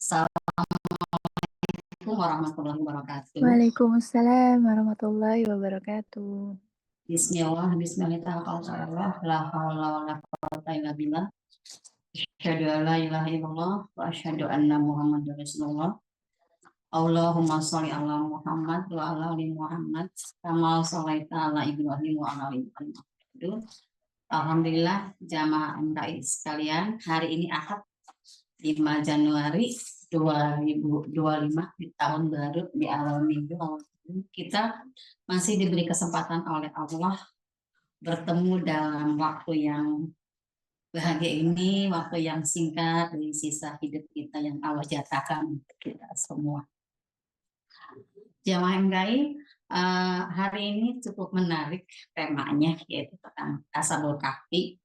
Assalamualaikum warahmatullahi wabarakatuh. Waalaikumsalam warahmatullahi wabarakatuh. Bismillah, bismillahirrahmanirrahim. La haula wala quwwata illa billah. Asyhadu an la ilaha illallah wa asyhadu anna Muhammadar Rasulullah. Allahumma sholli ala Muhammad wa ala ali Muhammad kama shallaita ala Ibrahim wa ala ali Ibrahim. Alhamdulillah jamaah MKI sekalian, hari ini Ahad 5 Januari 2025 di tahun baru, di awal minggu. Kita masih diberi kesempatan oleh Allah bertemu dalam waktu yang bahagia ini, waktu yang singkat dari sisa hidup kita yang Allah jatahkan untuk kita semua. Jamaah MKI, hari ini cukup menarik temanya, yaitu tentang Ashabul Kahfi.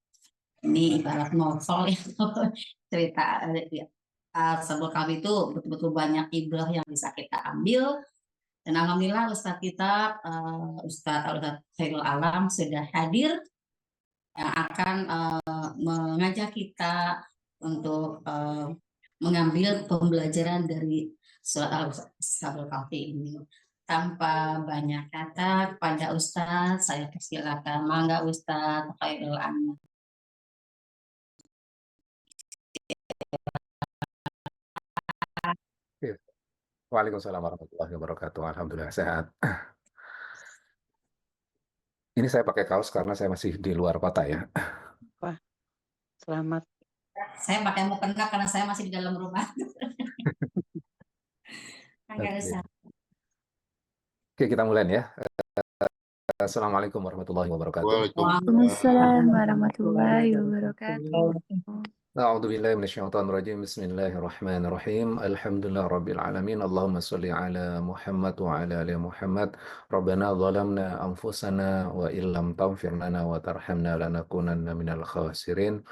Ini ibarat novel ya, cerita Ashabul Kahfi itu betul-betul banyak ibrah yang bisa kita ambil. Dan alhamdulillah Ustadz kita, Ustadz Khairul Alam sudah hadir yang akan mengajak kita untuk mengambil pembelajaran dari surat Ashabul Kahfi ini. Tanpa banyak kata, kepada Ustadz saya persilakan. Mangga Ustadz Khairul Alam. Waalaikumsalam warahmatullahi wabarakatuh. Alhamdulillah sehat. Ini saya pakai kaos karena saya masih di luar kota ya. Wah, selamat. Saya pakai mukena karena saya masih di dalam rumah. Oke, kita mulai ya. Assalamualaikum warahmatullahi wabarakatuh. Waalaikumsalam warahmatullahi wabarakatuh. A'udzubillahi minasyaitonirrajim. Bismillahirrahmanirrahim. Alhamdulillah rabbil alamin. Allahumma shalli ala Muhammad wa ala ali Muhammad. Rabbana zalamna anfusana wa illam taghfir lana wa tarhamna lanakunanna minal khasirin.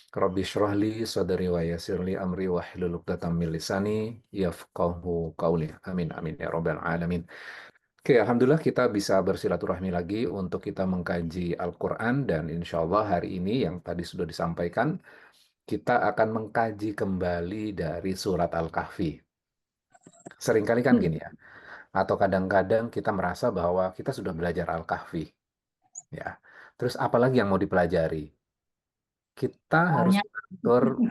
Rabbi shrah li sadri wa yassir li amri wa hlul 'uqdatam min lisani yafqahu qawli. Amin amin ya rabbal alamin. Oke, alhamdulillah kita bisa bersilaturahmi lagi untuk kita mengkaji Al-Qur'an, dan insya Allah hari ini yang tadi sudah disampaikan kita akan mengkaji kembali dari surat Al-Kahfi. Seringkali kan gini ya, atau kadang-kadang kita merasa bahwa kita sudah belajar Al-Kahfi. Ya. Terus apalagi yang mau dipelajari? Kita harus mengatur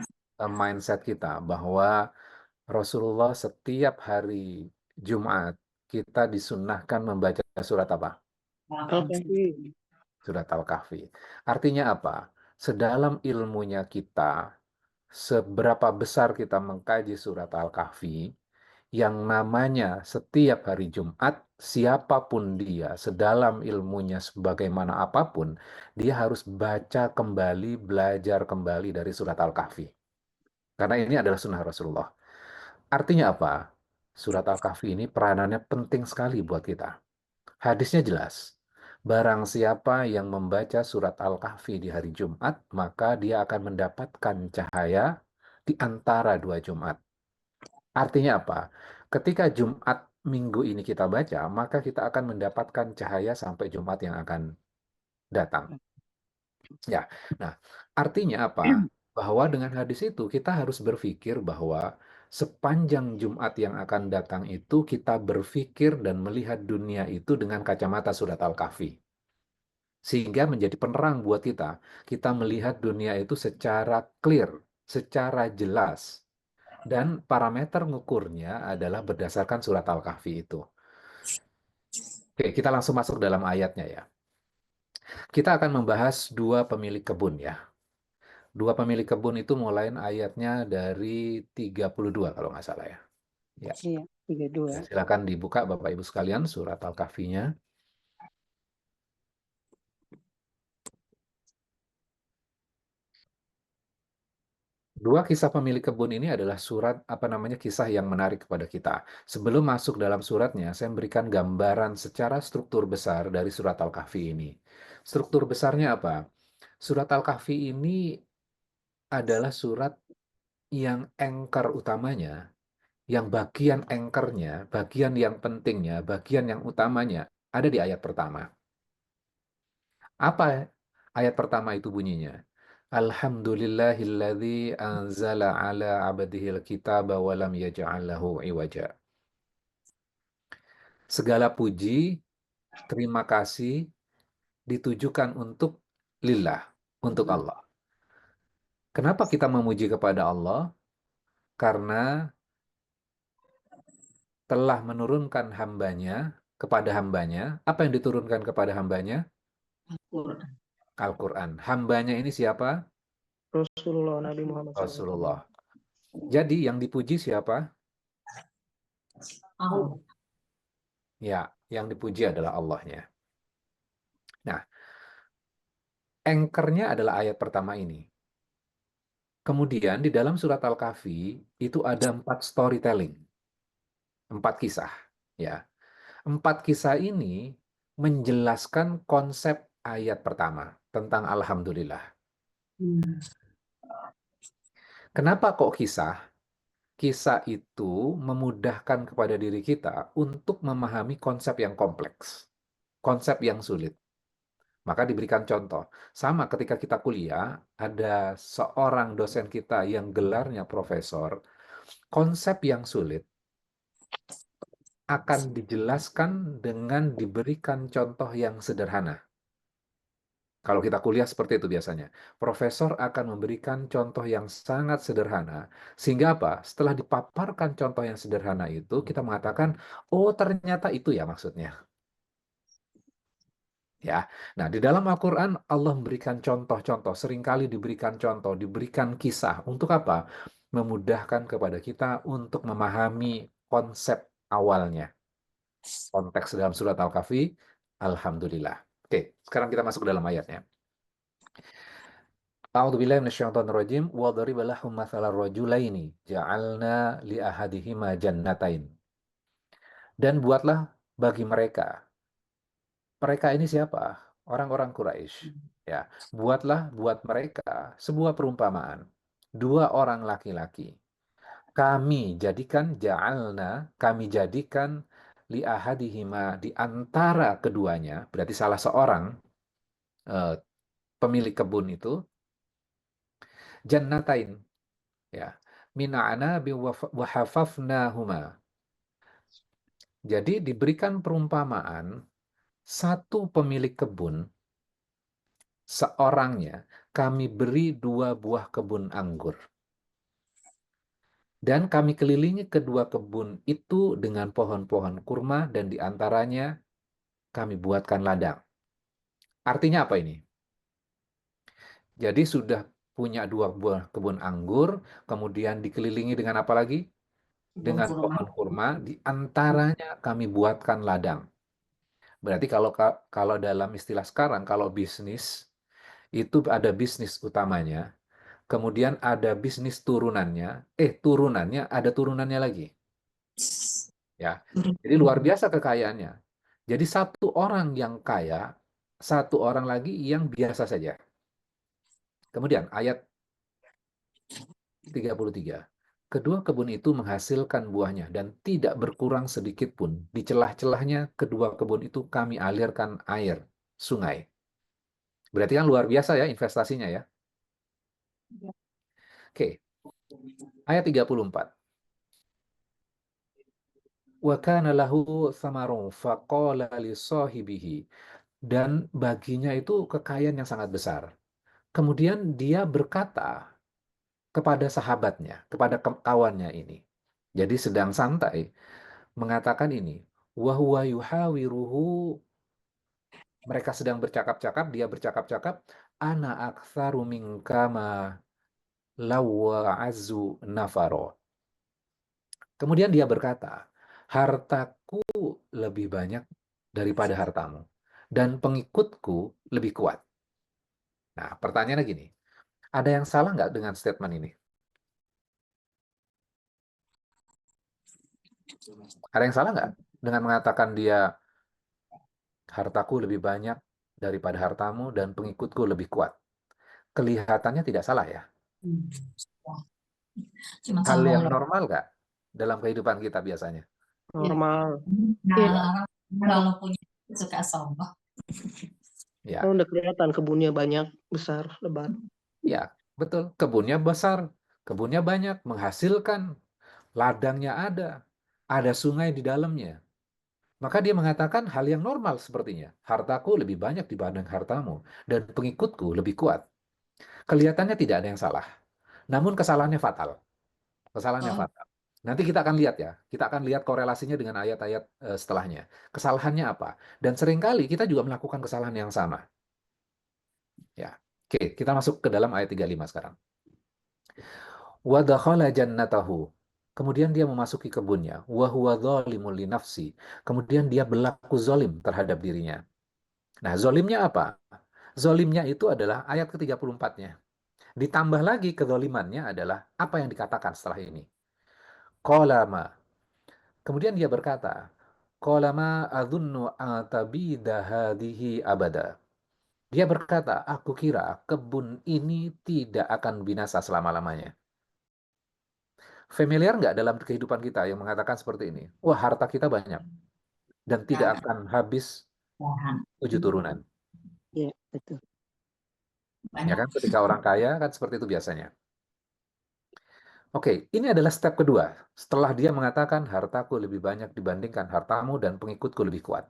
mindset kita bahwa Rasulullah setiap hari Jumat kita disunnahkan membaca surat apa? Al-Kahfi. Surat Al-Kahfi. Artinya apa? Sedalam ilmunya kita, seberapa besar kita mengkaji surat Al-Kahfi, yang namanya setiap hari Jumat, siapapun dia, sedalam ilmunya sebagaimana apapun, dia harus baca kembali, belajar kembali dari surat Al-Kahfi. Karena ini adalah sunnah Rasulullah. Artinya apa? Surat Al-Kahfi ini peranannya penting sekali buat kita. Hadisnya jelas. Barang siapa yang membaca surat Al-Kahfi di hari Jumat, maka dia akan mendapatkan cahaya di antara dua Jumat. Artinya apa? Ketika Jumat minggu ini kita baca, maka kita akan mendapatkan cahaya sampai Jumat yang akan datang. Ya, nah artinya apa? Bahwa dengan hadis itu kita harus berpikir bahwa sepanjang Jumat yang akan datang itu kita berpikir dan melihat dunia itu dengan kacamata surat Al-Kahfi. Sehingga menjadi penerang buat kita. Kita melihat dunia itu secara clear, secara jelas. Dan parameter ngukurnya adalah berdasarkan surat Al-Kahfi itu. Oke, kita langsung masuk dalam ayatnya ya. Kita akan membahas dua pemilik kebun ya. Dua pemilik kebun itu mulai ayatnya dari 32 kalau nggak salah ya. Ya. Iya, 32. Ya, silakan dibuka Bapak Ibu sekalian surat Al-Kahfinya. Dua kisah pemilik kebun ini adalah kisah yang menarik kepada kita. Sebelum masuk dalam suratnya, saya memberikan gambaran secara struktur besar dari surat Al-Kahfi ini. Struktur besarnya apa? Surat Al-Kahfi ini adalah surat yang anchor utamanya, yang bagian anchornya, bagian yang pentingnya, bagian yang utamanya ada di ayat pertama. Apa ayat pertama itu bunyinya? Alhamdulillahilladzi anzala ala abdihil kitaba wa lam yaj'al lahu iwaja. Segala puji, terima kasih ditujukan untuk lillah, untuk Allah. Kenapa kita memuji kepada Allah? Karena telah menurunkan hambanya kepada hambanya. Apa yang diturunkan kepada hambanya? Al-Quran. Al-Quran. Hambanya ini siapa? Rasulullah Nabi Muhammad SAW. Rasulullah. Jadi yang dipuji siapa? Allah. Ya, yang dipuji adalah Allahnya. Nah, anchor-nya adalah ayat pertama ini. Kemudian di dalam surat Al-Kahfi itu ada 4 storytelling. 4 kisah. Ya. 4 kisah ini menjelaskan konsep ayat pertama tentang Alhamdulillah. Kenapa kok kisah? Kisah itu memudahkan kepada diri kita untuk memahami konsep yang kompleks, konsep yang sulit. Maka diberikan contoh. Sama ketika kita kuliah, ada seorang dosen kita yang gelarnya profesor, konsep yang sulit akan dijelaskan dengan diberikan contoh yang sederhana. Kalau kita kuliah seperti itu biasanya. Profesor akan memberikan contoh yang sangat sederhana. Sehingga apa? Setelah dipaparkan contoh yang sederhana itu, kita mengatakan, oh ternyata itu ya maksudnya. Ya. Nah, di dalam Al-Quran, Allah memberikan contoh-contoh. Seringkali diberikan contoh, diberikan kisah. Untuk apa? Memudahkan kepada kita untuk memahami konsep awalnya. Konteks dalam surat Al-Kahfi, Alhamdulillah. Oke, sekarang kita masuk ke dalam ayatnya. A'udzubillahi minasyaitonirrajim wa dariba lahum mathalar rajulaini ja'alna li ahadihima jannatain. Dan buatlah bagi mereka. Mereka ini siapa? Orang-orang Quraisy. Ya, buat mereka sebuah perumpamaan. 2 orang laki-laki. Kami jadikan li ahadihima di antara keduanya, berarti salah seorang pemilik kebun itu jannatain, ya, mina'ana wa hafafnahuma. Jadi diberikan perumpamaan satu pemilik kebun, seorangnya kami beri 2 buah kebun anggur. Dan kami kelilingi kedua kebun itu dengan pohon-pohon kurma dan diantaranya kami buatkan ladang. Artinya apa ini? Jadi sudah punya 2 buah kebun anggur, kemudian dikelilingi dengan apa lagi? Dengan pohon kurma, di antaranya kami buatkan ladang. Berarti kalau dalam istilah sekarang, kalau bisnis, itu ada bisnis utamanya, kemudian ada bisnis turunannya, turunannya ada turunannya lagi. Ya. Jadi luar biasa kekayaannya. Jadi satu orang yang kaya, satu orang lagi yang biasa saja. Kemudian ayat 33. Kedua kebun itu menghasilkan buahnya dan tidak berkurang sedikit pun. Di celah-celahnya kedua kebun itu kami alirkan air, sungai. Berarti kan luar biasa ya investasinya ya. Oke. Ayat 34. Wa kana lahu thamarun faqala li sahibihi. Dan baginya itu kekayaan yang sangat besar. Kemudian dia berkata kepada sahabatnya, kepada kawannya ini. Jadi sedang santai mengatakan ini, wa huwa yuhawiruhu, mereka sedang bercakap-cakap, dia bercakap-cakap, ana aktsaru minka ma lawa azu nafaro. Kemudian dia berkata, hartaku lebih banyak daripada hartamu dan pengikutku lebih kuat. Nah, pertanyaannya gini, ada yang salah nggak dengan statement ini? Ada yang salah nggak dengan mengatakan dia hartaku lebih banyak daripada hartamu dan pengikutku lebih kuat? Kelihatannya tidak salah ya. Hal yang normal nggak dalam kehidupan kita biasanya? Normal. Nah, kalau punya suka sombong. Ya. Kan udah kelihatan kebunnya banyak, besar, lebar. Ya, betul. Kebunnya besar, kebunnya banyak, menghasilkan, ladangnya ada sungai di dalamnya. Maka dia mengatakan hal yang normal sepertinya. Hartaku lebih banyak dibanding hartamu, dan pengikutku lebih kuat. Kelihatannya tidak ada yang salah. Namun kesalahannya fatal. Kesalahannya Oh, fatal. Nanti kita akan lihat ya. Kita akan lihat korelasinya dengan ayat-ayat setelahnya. Kesalahannya apa? Dan seringkali kita juga melakukan kesalahan yang sama. Ya. Oke, kita masuk ke dalam ayat 35 sekarang. Wa dakhala jannatahu. Kemudian dia memasuki kebunnya. Wa huwa dzalimun li nafsi. Kemudian dia berlaku zalim terhadap dirinya. Nah, zalimnya apa? Zalimnya itu adalah ayat ke-34-nya. Ditambah lagi kezalimannya adalah apa yang dikatakan setelah ini. Qala ma. Kemudian dia berkata, Qala ma adhunnu atabida hadhihi abada. Dia berkata, aku kira kebun ini tidak akan binasa selama-lamanya. Familiar nggak dalam kehidupan kita yang mengatakan seperti ini? Wah, harta kita banyak dan tidak akan habis Tuhan. 7 turunan. Iya, betul. Ya Banyak. kan? Ketika orang kaya kan seperti itu biasanya. Oke, ini adalah step kedua. Setelah dia mengatakan hartaku lebih banyak dibandingkan hartamu dan pengikutku lebih kuat.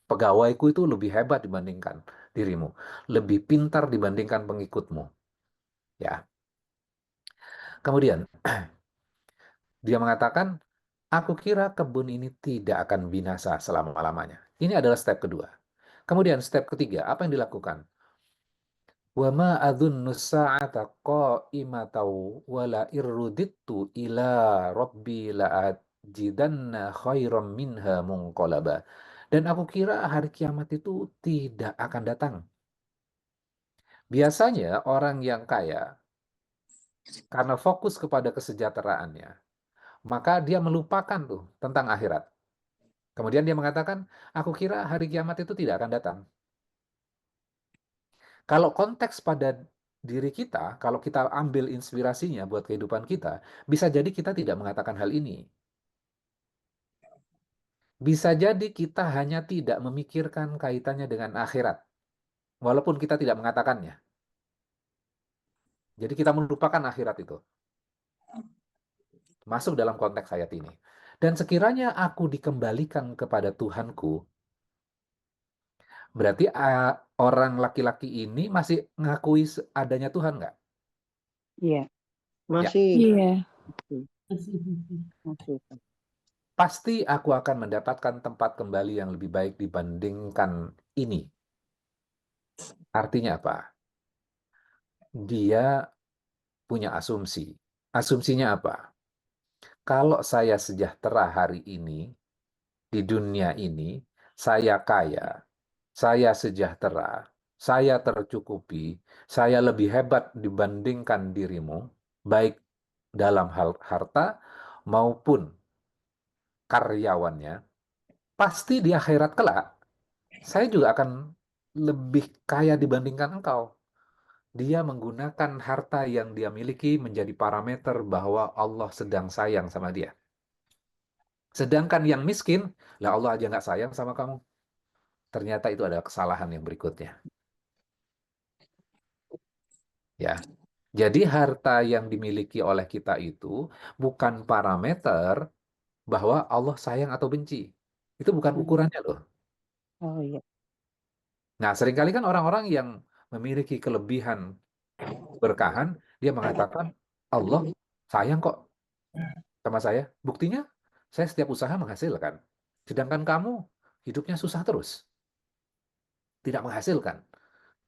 Pegawaiku itu lebih hebat dibandingkan dirimu, lebih pintar dibandingkan pengikutmu. Ya. Kemudian dia mengatakan, aku kira kebun ini tidak akan binasa selama-lamanya. Ini adalah step kedua. Kemudian step ketiga, apa yang dilakukan? Wa ma adhunnu sa'ata qa'imatan wa la irrudittu ila rabbi la'ajidanna khairam minha munqalaba. Dan aku kira hari kiamat itu tidak akan datang. Biasanya orang yang kaya, karena fokus kepada kesejahteraannya, maka dia melupakan tuh tentang akhirat. Kemudian dia mengatakan, aku kira hari kiamat itu tidak akan datang. Kalau konteks pada diri kita, kalau kita ambil inspirasinya buat kehidupan kita, bisa jadi kita tidak mengatakan hal ini. Bisa jadi kita hanya tidak memikirkan kaitannya dengan akhirat, walaupun kita tidak mengatakannya. Jadi kita melupakan akhirat itu. Masuk dalam konteks ayat ini. Dan sekiranya aku dikembalikan kepada Tuhanku, berarti orang laki-laki ini masih ngakui adanya Tuhan nggak? Iya, Ya. masih. Iya. Masih. Pasti aku akan mendapatkan tempat kembali yang lebih baik dibandingkan ini. Artinya apa? Dia punya asumsi. Asumsinya apa? Kalau saya sejahtera hari ini, di dunia ini, saya kaya, saya sejahtera, saya tercukupi, saya lebih hebat dibandingkan dirimu, baik dalam hal harta maupun karyawannya, pasti di akhirat kelak saya juga akan lebih kaya dibandingkan engkau. Dia menggunakan harta yang dia miliki menjadi parameter bahwa Allah sedang sayang sama dia. Sedangkan yang miskin, lah Allah aja nggak sayang sama kamu. Ternyata itu adalah kesalahan yang berikutnya. Ya, jadi harta yang dimiliki oleh kita itu bukan parameter bahwa Allah sayang atau benci. Itu bukan ukurannya loh. Oh iya. Nah, seringkali kan orang-orang yang memiliki kelebihan berkahan, dia mengatakan, Allah sayang kok sama saya. Buktinya, saya setiap usaha menghasilkan. Sedangkan kamu hidupnya susah terus. Tidak menghasilkan.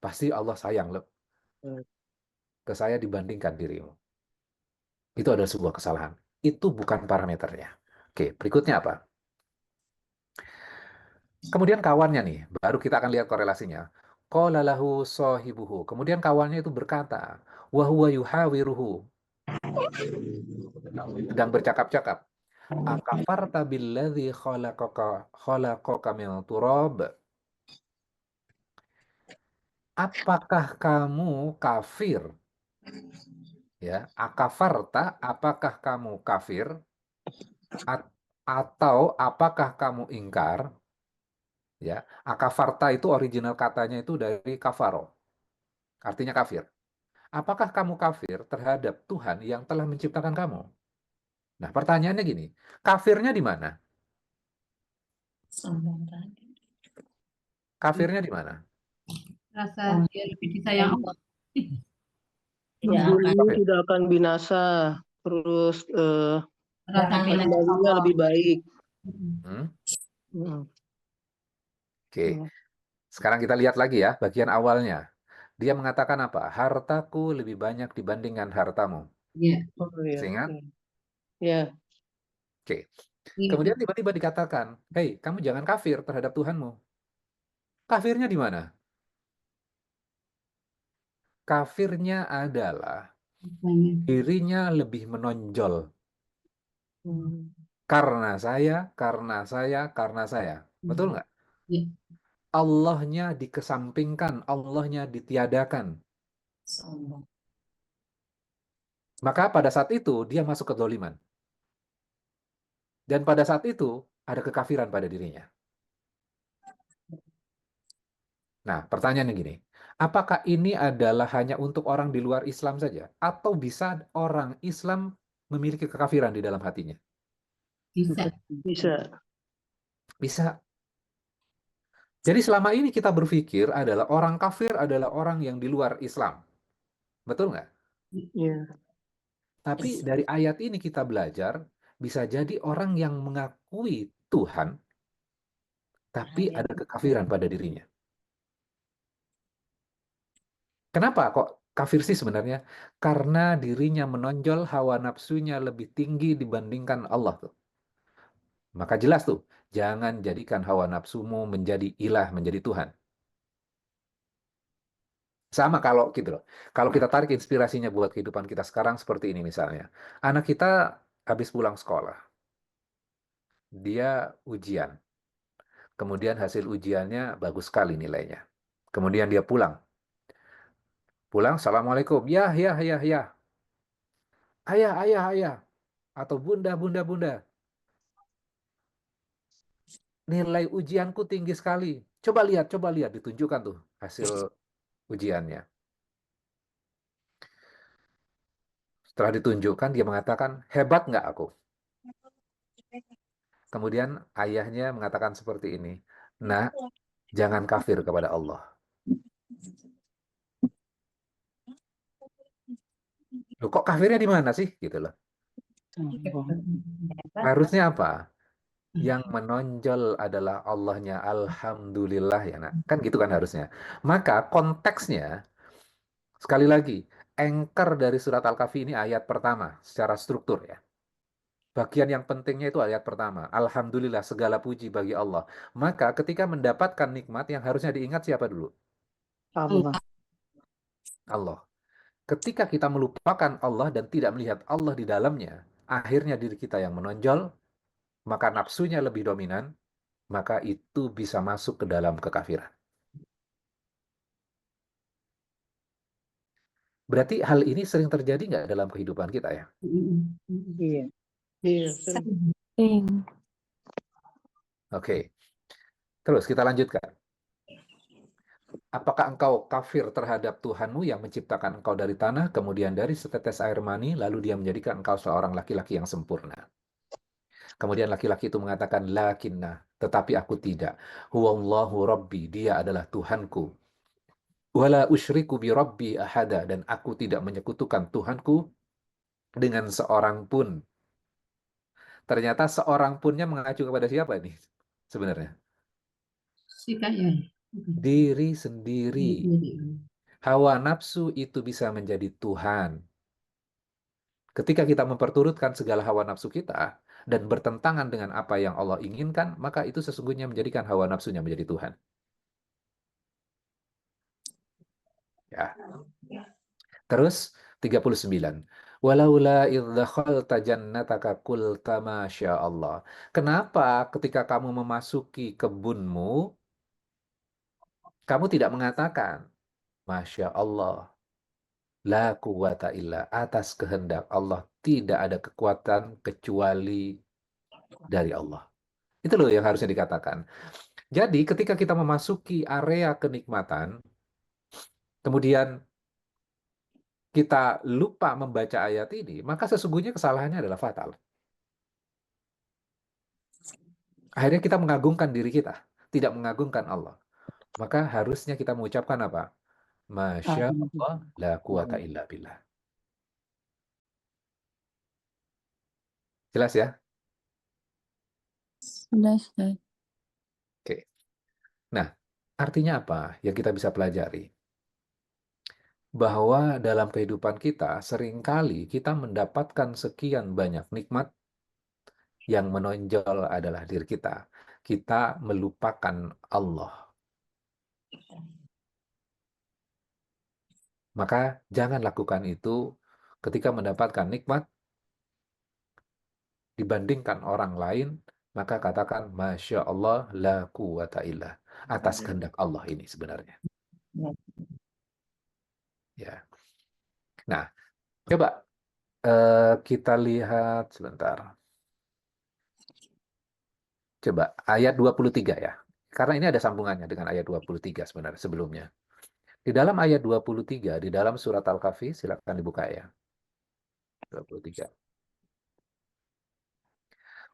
Pasti Allah sayang ke saya dibandingkan dirimu. Itu adalah sebuah kesalahan. Itu bukan parameternya. Oke, berikutnya apa? Kemudian kawannya nih, baru kita akan lihat korelasinya. Qala lahu sahibuhu. Kemudian kawannya itu berkata, wa huwa yuhawiruhu. Sedang bercakap-cakap. Akafarta billadzi khalaqaka min turab. Apakah kamu kafir? Ya, akafarta, apakah kamu kafir? Atau apakah kamu ingkar? Ya, akafarta itu original katanya itu dari kafaro. Artinya kafir. Apakah kamu kafir terhadap Tuhan yang telah menciptakan kamu? Nah, pertanyaannya gini, kafirnya di mana? Sombong tadi. Kafirnya di mana? Rasa dia lebih disayang Allah. Tidak Tubuh akan ini Kafir. tidak akan binasa. Terus rasa milik kembalinya Allah. lebih baik. Hmm? Hmm. Oke, Hmm. sekarang kita lihat lagi ya bagian awalnya. Dia mengatakan apa? Hartaku lebih banyak dibandingkan hartamu. Ya. Oh iya. Masih ingat? Ya. Oke. Iya. Kemudian tiba-tiba dikatakan, hei, kamu jangan kafir terhadap Tuhanmu. Kafirnya di mana? Kafirnya adalah Banyak. dirinya lebih menonjol. Hmm. Karena saya, karena saya, karena saya. Betul nggak? Ya. Allahnya dikesampingkan, Allahnya ditiadakan. Sombong. Maka pada saat itu dia masuk ke doliman. Dan pada saat itu ada kekafiran pada dirinya. Nah, pertanyaannya gini. Apakah ini adalah hanya untuk orang di luar Islam saja? Atau bisa orang Islam memiliki kekafiran di dalam hatinya? Bisa. Bisa. Bisa. Jadi selama ini kita berpikir adalah orang kafir adalah orang yang di luar Islam. Betul nggak? Ya. Tapi dari ayat ini kita belajar, bisa jadi orang yang mengakui Tuhan, tapi ada kekafiran pada dirinya. Kenapa kok kafir sih sebenarnya? Karena dirinya menonjol, hawa nafsunya lebih tinggi dibandingkan Allah tuh. Maka jelas tuh, jangan jadikan hawa nafsumu menjadi ilah, menjadi Tuhan. Sama kalau gitu loh. Kalau kita tarik inspirasinya buat kehidupan kita sekarang seperti ini misalnya. Anak kita habis pulang sekolah. Dia ujian. Kemudian hasil ujiannya bagus sekali nilainya. Kemudian dia pulang. Pulang, Assalamualaikum. Ya, ya, ya, ya. Ayah, ayah, ayah. Atau bunda, bunda, bunda. Nilai ujianku tinggi sekali. Coba lihat. Ditunjukkan tuh hasil ujiannya. Setelah ditunjukkan, dia mengatakan, hebat nggak aku? Kemudian ayahnya mengatakan seperti ini. Nah, jangan kafir kepada Allah. Loh, kok kafirnya di mana sih? Gitu loh. Harusnya apa? Yang menonjol adalah Allahnya. Alhamdulillah ya nak. Kan gitu kan harusnya. Maka konteksnya, sekali lagi, anchor dari surat Al-Kahfi ini ayat pertama secara struktur ya. Bagian yang pentingnya itu ayat pertama. Alhamdulillah segala puji bagi Allah. Maka ketika mendapatkan nikmat yang harusnya diingat siapa dulu? Allah. Allah. Ketika kita melupakan Allah dan tidak melihat Allah di dalamnya, akhirnya diri kita yang menonjol, maka nafsunya lebih dominan, maka itu bisa masuk ke dalam kekafiran. Berarti hal ini sering terjadi nggak dalam kehidupan kita ya? Iya. Iya. Sering. Sering. Oke. Terus kita lanjutkan. Apakah engkau kafir terhadap Tuhanmu yang menciptakan engkau dari tanah, kemudian dari setetes air mani, lalu dia menjadikan engkau seorang laki-laki yang sempurna? Kemudian laki-laki itu mengatakan, lakinna, tetapi aku tidak. Huwallahu Rabbi, dia adalah Tuhanku. Wala usyriku bi Rabbi ahada, dan aku tidak menyekutukan Tuhanku dengan seorang pun. Ternyata seorang punnya mengacu kepada siapa ini sebenarnya? Sikanya. Diri sendiri. Hawa nafsu itu bisa menjadi Tuhan. Ketika kita memperturutkan segala hawa nafsu kita dan bertentangan dengan apa yang Allah inginkan, maka itu sesungguhnya menjadikan hawa nafsunya menjadi Tuhan. Ya. Terus 39. Walaula idh dakhalta jannataka qulta masya Allah. Kenapa ketika kamu memasuki kebunmu, kamu tidak mengatakan Masya Allah, la quwata illa, atas kehendak Allah tidak ada kekuatan kecuali dari Allah. Itu loh yang harusnya dikatakan. Jadi ketika kita memasuki area kenikmatan, kemudian kita lupa membaca ayat ini, maka sesungguhnya kesalahannya adalah fatal. Akhirnya kita mengagungkan diri kita, tidak mengagungkan Allah. Maka harusnya kita mengucapkan apa? Masya Allah, la quwata illa billah. Jelas ya? Jelas, Ustaz. Oke. Nah, artinya apa yang kita bisa pelajari? Bahwa dalam kehidupan kita, seringkali kita mendapatkan sekian banyak nikmat yang menonjol adalah diri kita. Kita melupakan Allah. Maka jangan lakukan itu ketika mendapatkan nikmat dibandingkan orang lain, maka katakan Masya Allah la quwata illa. Atas kehendak Allah ini sebenarnya. Ya. Nah, coba kita lihat sebentar. Coba ayat 23 ya. Karena ini ada sambungannya dengan ayat 23 sebenarnya sebelumnya. Di dalam ayat 23, di dalam surat Al-Kahfi, silakan dibuka ya. 23.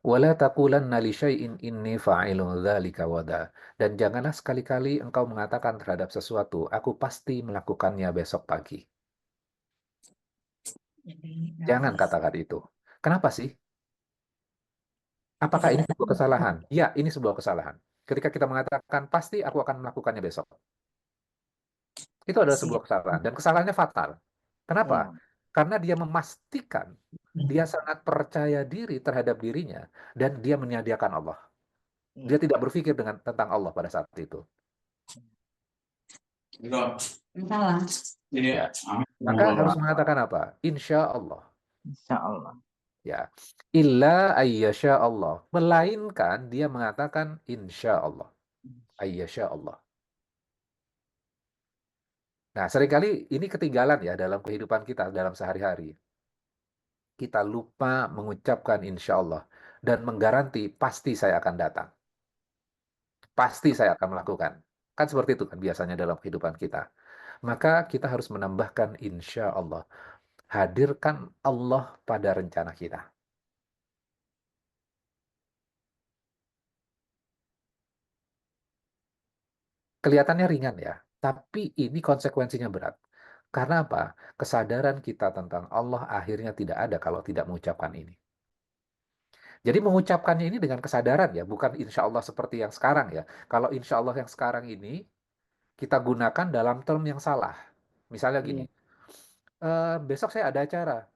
Wala taqulanna li syai'in inni fa'ilun dzalika wada. Dan janganlah sekali-kali engkau mengatakan terhadap sesuatu, aku pasti melakukannya besok pagi. Jangan katakan itu. Kenapa sih? Apakah ini sebuah kesalahan? Ya, ini sebuah kesalahan. Ketika kita mengatakan pasti aku akan melakukannya besok. Itu adalah sebuah kesalahan dan kesalahannya fatal. Kenapa? Karena dia memastikan dia sangat percaya diri terhadap dirinya dan dia menyediakan Allah. Dia tidak berpikir tentang Allah pada saat itu. Salah. Ya. Maka harus mengatakan apa? Insya Allah. Insya Allah. Ya. Illa ayyasha Allah. Melainkan dia mengatakan insya Allah. Ayyasha Allah. Nah, seringkali ini ketinggalan ya dalam kehidupan kita, dalam sehari-hari. Kita lupa mengucapkan insya Allah dan menggaranti pasti saya akan datang. Pasti saya akan melakukan. Kan seperti itu kan biasanya dalam kehidupan kita. Maka kita harus menambahkan insya Allah. Hadirkan Allah pada rencana kita. Kelihatannya ringan ya, tapi ini konsekuensinya berat. Karena apa? Kesadaran kita tentang Allah akhirnya tidak ada kalau tidak mengucapkan ini. Jadi mengucapkannya ini dengan kesadaran ya, bukan insya Allah seperti yang sekarang ya. Kalau insya Allah yang sekarang ini kita gunakan dalam term yang salah. Misalnya gini, besok saya ada acara,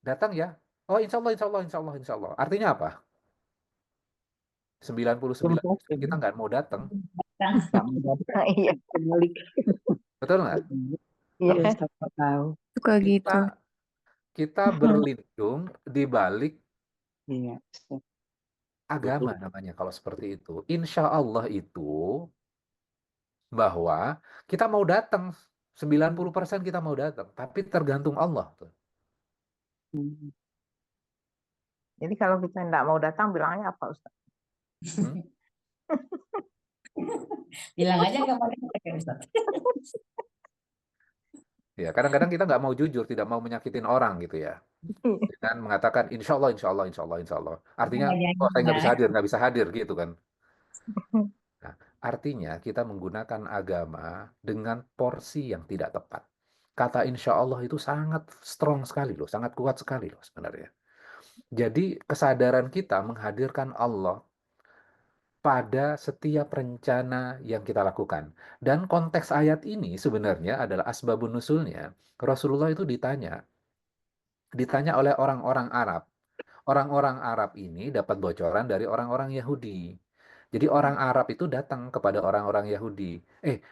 datang ya. Oh insya Allah, insya Allah, insya Allah, insya Allah. Artinya apa? 99% kita nggak mau datang. Iya, kembali. Betul nggak? Iya, siapa tahu. Suka gitu. Kita berlindung di balik Iya. agama namanya kalau seperti itu. Insya Allah itu bahwa kita mau datang, 90% kita mau datang, tapi tergantung Allah tuh. Jadi kalau kita tidak mau datang, bilangnya apa, Ustaz? Hmm? Bilang aja nggak pakai Ustaz. Ya, kadang-kadang kita nggak mau jujur, tidak mau menyakitin orang gitu ya. Dengan mengatakan insya Allah, insya Allah, insya Allah, insya Allah. Artinya, oh saya nggak bisa hadir gitu kan. Nah, artinya kita menggunakan agama dengan porsi yang tidak tepat. Kata insya Allah itu sangat strong sekali loh, sangat kuat sekali loh sebenarnya. Jadi kesadaran kita menghadirkan Allah pada setiap rencana yang kita lakukan. Dan konteks ayat ini sebenarnya adalah asbabun nusulnya. Rasulullah itu ditanya oleh orang-orang Arab. Orang-orang Arab ini dapat bocoran dari orang-orang Yahudi. Jadi orang Arab itu datang kepada orang-orang Yahudi.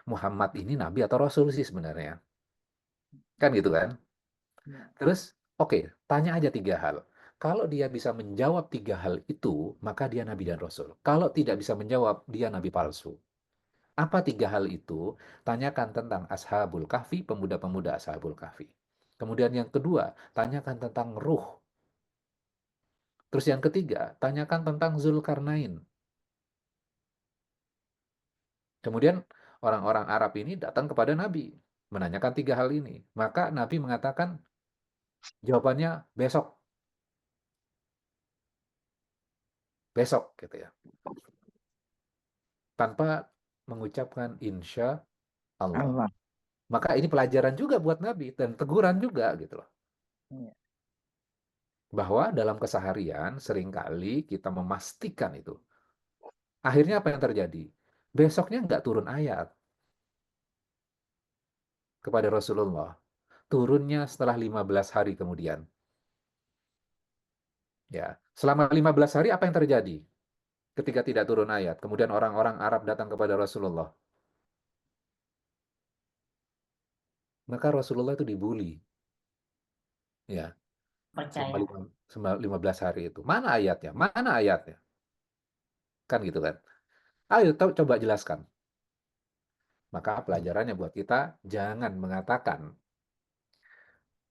Muhammad ini nabi atau rasul sih sebenarnya. Kan gitu kan? Terus, oke, tanya aja 3 hal. Kalau dia bisa menjawab 3 hal itu, maka dia nabi dan rasul. Kalau tidak bisa menjawab, dia nabi palsu. Apa 3 hal itu? Tanyakan tentang Ashabul Kahfi, pemuda-pemuda Ashabul Kahfi. Kemudian yang kedua, tanyakan tentang ruh. Terus yang ketiga, tanyakan tentang Zulkarnain. Kemudian orang-orang Arab ini datang kepada Nabi. menanyakan 3 hal ini. Maka Nabi mengatakan jawabannya besok. Besok gitu ya. Tanpa mengucapkan insya Allah. Allah. Maka ini pelajaran juga buat Nabi dan teguran juga gitu loh. Iya. Bahwa dalam keseharian seringkali kita memastikan itu. Akhirnya apa yang terjadi? Besoknya nggak turun ayat kepada Rasulullah. Turunnya setelah 15 hari kemudian. Ya, selama 15 hari apa yang terjadi ketika tidak turun ayat? Kemudian orang-orang Arab datang kepada Rasulullah. Maka Rasulullah itu dibully. Ya, Percaya. selama 15 hari itu. Mana ayatnya? Mana ayatnya? Kan gitu kan. Ayo coba jelaskan. Maka pelajarannya buat kita, jangan mengatakan,